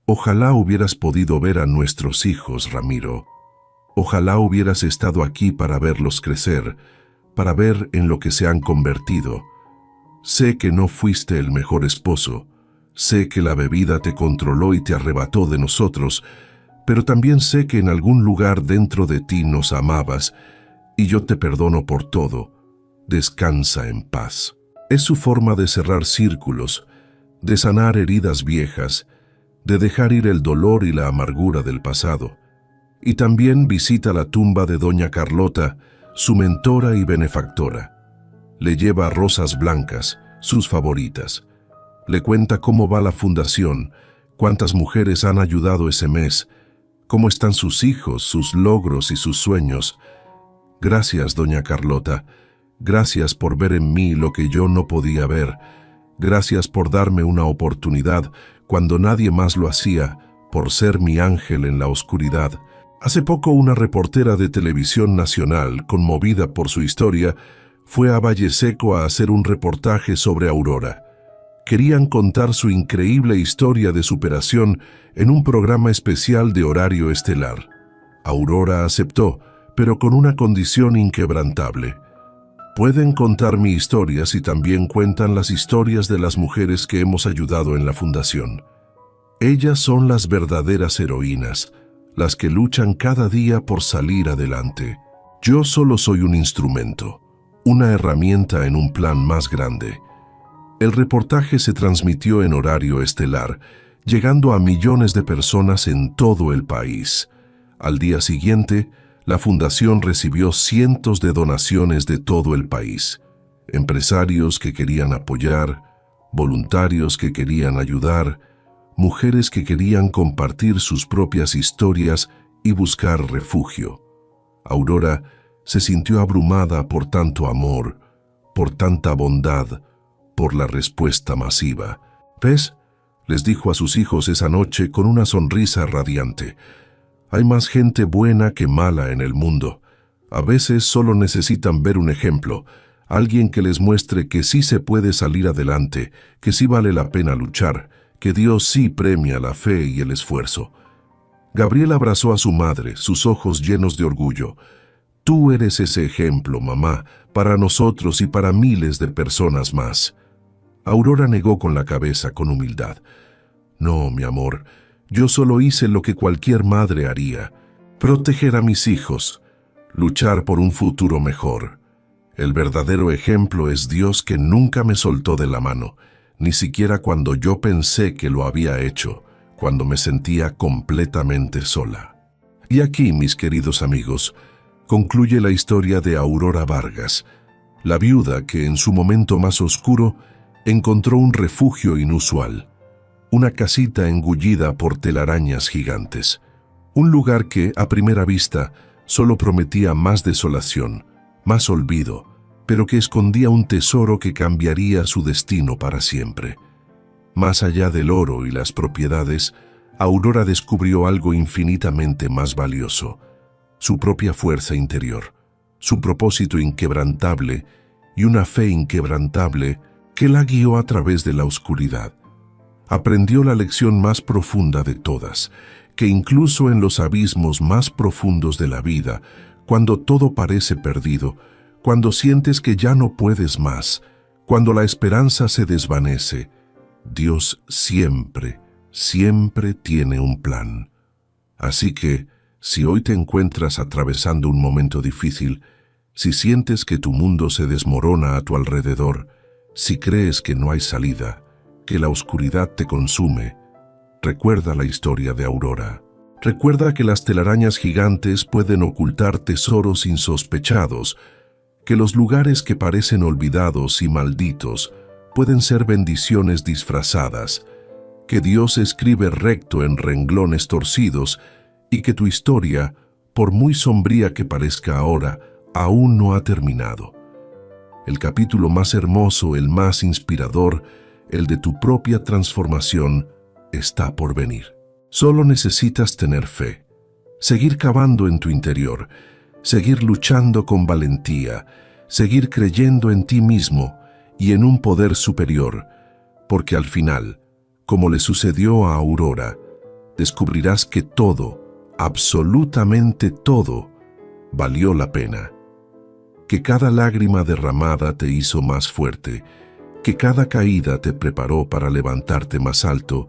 Ojalá hubieras podido ver a nuestros hijos, Ramiro. Ojalá hubieras estado aquí para verlos crecer, para ver en lo que se han convertido. Sé que no fuiste el mejor esposo, sé que la bebida te controló y te arrebató de nosotros, pero también sé que en algún lugar dentro de ti nos amabas, y yo te perdono por todo. Descansa en paz. Es su forma de cerrar círculos, de sanar heridas viejas, de dejar ir el dolor y la amargura del pasado. Y también visita la tumba de doña Carlota, su mentora y benefactora. Le lleva rosas blancas, sus favoritas. Le cuenta cómo va la fundación, cuántas mujeres han ayudado ese mes, cómo están sus hijos, sus logros y sus sueños. Gracias, doña Carlota. Gracias por ver en mí lo que yo no podía ver. Gracias por darme una oportunidad cuando nadie más lo hacía, por ser mi ángel en la oscuridad. Hace poco una reportera de televisión nacional, conmovida por su historia, fue a Valle Seco a hacer un reportaje sobre Aurora. Querían contar su increíble historia de superación en un programa especial de horario estelar. Aurora aceptó, pero con una condición inquebrantable. Pueden contar mi historia si también cuentan las historias de las mujeres que hemos ayudado en la fundación. Ellas son las verdaderas heroínas, las que luchan cada día por salir adelante. Yo solo soy un instrumento, una herramienta en un plan más grande. El reportaje se transmitió en horario estelar, llegando a millones de personas en todo el país. Al día siguiente, la fundación recibió cientos de donaciones de todo el país. Empresarios que querían apoyar, voluntarios que querían ayudar, mujeres que querían compartir sus propias historias y buscar refugio. Aurora se sintió abrumada por tanto amor, por tanta bondad, por la respuesta masiva. ¿Ves?, les dijo a sus hijos esa noche con una sonrisa radiante. Hay más gente buena que mala en el mundo. A veces solo necesitan ver un ejemplo, alguien que les muestre que sí se puede salir adelante, que sí vale la pena luchar, que Dios sí premia la fe y el esfuerzo. Gabriel abrazó a su madre, sus ojos llenos de orgullo. Tú eres ese ejemplo, mamá, para nosotros y para miles de personas más. Aurora negó con la cabeza, con humildad. No, mi amor, yo solo hice lo que cualquier madre haría. Proteger a mis hijos, luchar por un futuro mejor. El verdadero ejemplo es Dios, que nunca me soltó de la mano, ni siquiera cuando yo pensé que lo había hecho, cuando me sentía completamente sola. Y aquí, mis queridos amigos, concluye la historia de Aurora Vargas, la viuda que en su momento más oscuro encontró un refugio inusual, una casita engullida por telarañas gigantes, un lugar que, a primera vista, solo prometía más desolación, más olvido, pero que escondía un tesoro que cambiaría su destino para siempre. Más allá del oro y las propiedades, Aurora descubrió algo infinitamente más valioso: su propia fuerza interior, su propósito inquebrantable y una fe inquebrantable que la guió a través de la oscuridad. Aprendió la lección más profunda de todas, que incluso en los abismos más profundos de la vida, cuando todo parece perdido, cuando sientes que ya no puedes más, cuando la esperanza se desvanece, Dios siempre, siempre tiene un plan. Así que, si hoy te encuentras atravesando un momento difícil, si sientes que tu mundo se desmorona a tu alrededor, si crees que no hay salida, que la oscuridad te consume, recuerda la historia de Aurora. Recuerda que las telarañas gigantes pueden ocultar tesoros insospechados, que los lugares que parecen olvidados y malditos pueden ser bendiciones disfrazadas, que Dios escribe recto en renglones torcidos y que tu historia, por muy sombría que parezca ahora, aún no ha terminado. El capítulo más hermoso, el más inspirador, el de tu propia transformación, está por venir. Solo necesitas tener fe, seguir cavando en tu interior, seguir luchando con valentía, seguir creyendo en ti mismo y en un poder superior, porque al final, como le sucedió a Aurora, descubrirás que todo, absolutamente todo, valió la pena. Que cada lágrima derramada te hizo más fuerte, que cada caída te preparó para levantarte más alto,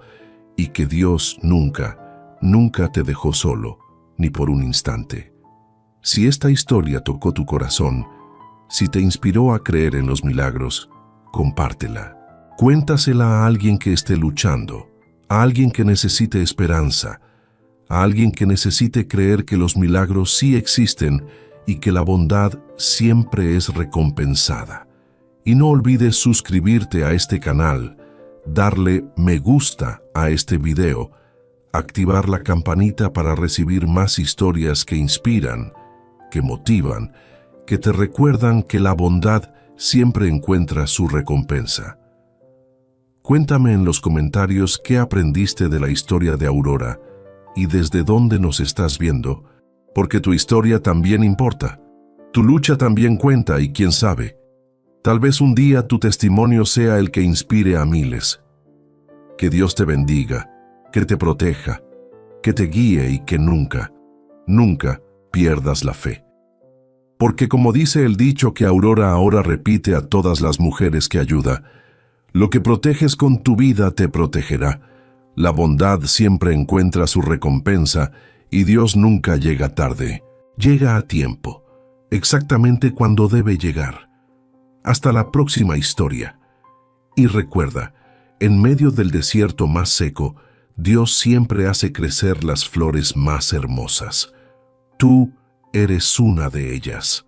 y que Dios nunca, nunca te dejó solo, ni por un instante. Si esta historia tocó tu corazón, si te inspiró a creer en los milagros, compártela. Cuéntasela a alguien que esté luchando, a alguien que necesite esperanza, a alguien que necesite creer que los milagros sí existen y que la bondad siempre es recompensada. Y no olvides suscribirte a este canal, darle me gusta a este video, activar la campanita para recibir más historias que inspiran, que motivan, que te recuerdan que la bondad siempre encuentra su recompensa. Cuéntame en los comentarios qué aprendiste de la historia de Aurora y desde dónde nos estás viendo, porque tu historia también importa. Tu lucha también cuenta y quién sabe, tal vez un día tu testimonio sea el que inspire a miles. Que Dios te bendiga, que te proteja, que te guíe y que nunca, nunca pierdas la fe. Porque como dice el dicho que Aurora ahora repite a todas las mujeres que ayuda, lo que proteges con tu vida te protegerá. La bondad siempre encuentra su recompensa y Dios nunca llega tarde, llega a tiempo, exactamente cuando debe llegar. Hasta la próxima historia. Y recuerda, en medio del desierto más seco, Dios siempre hace crecer las flores más hermosas. Tú eres una de ellas.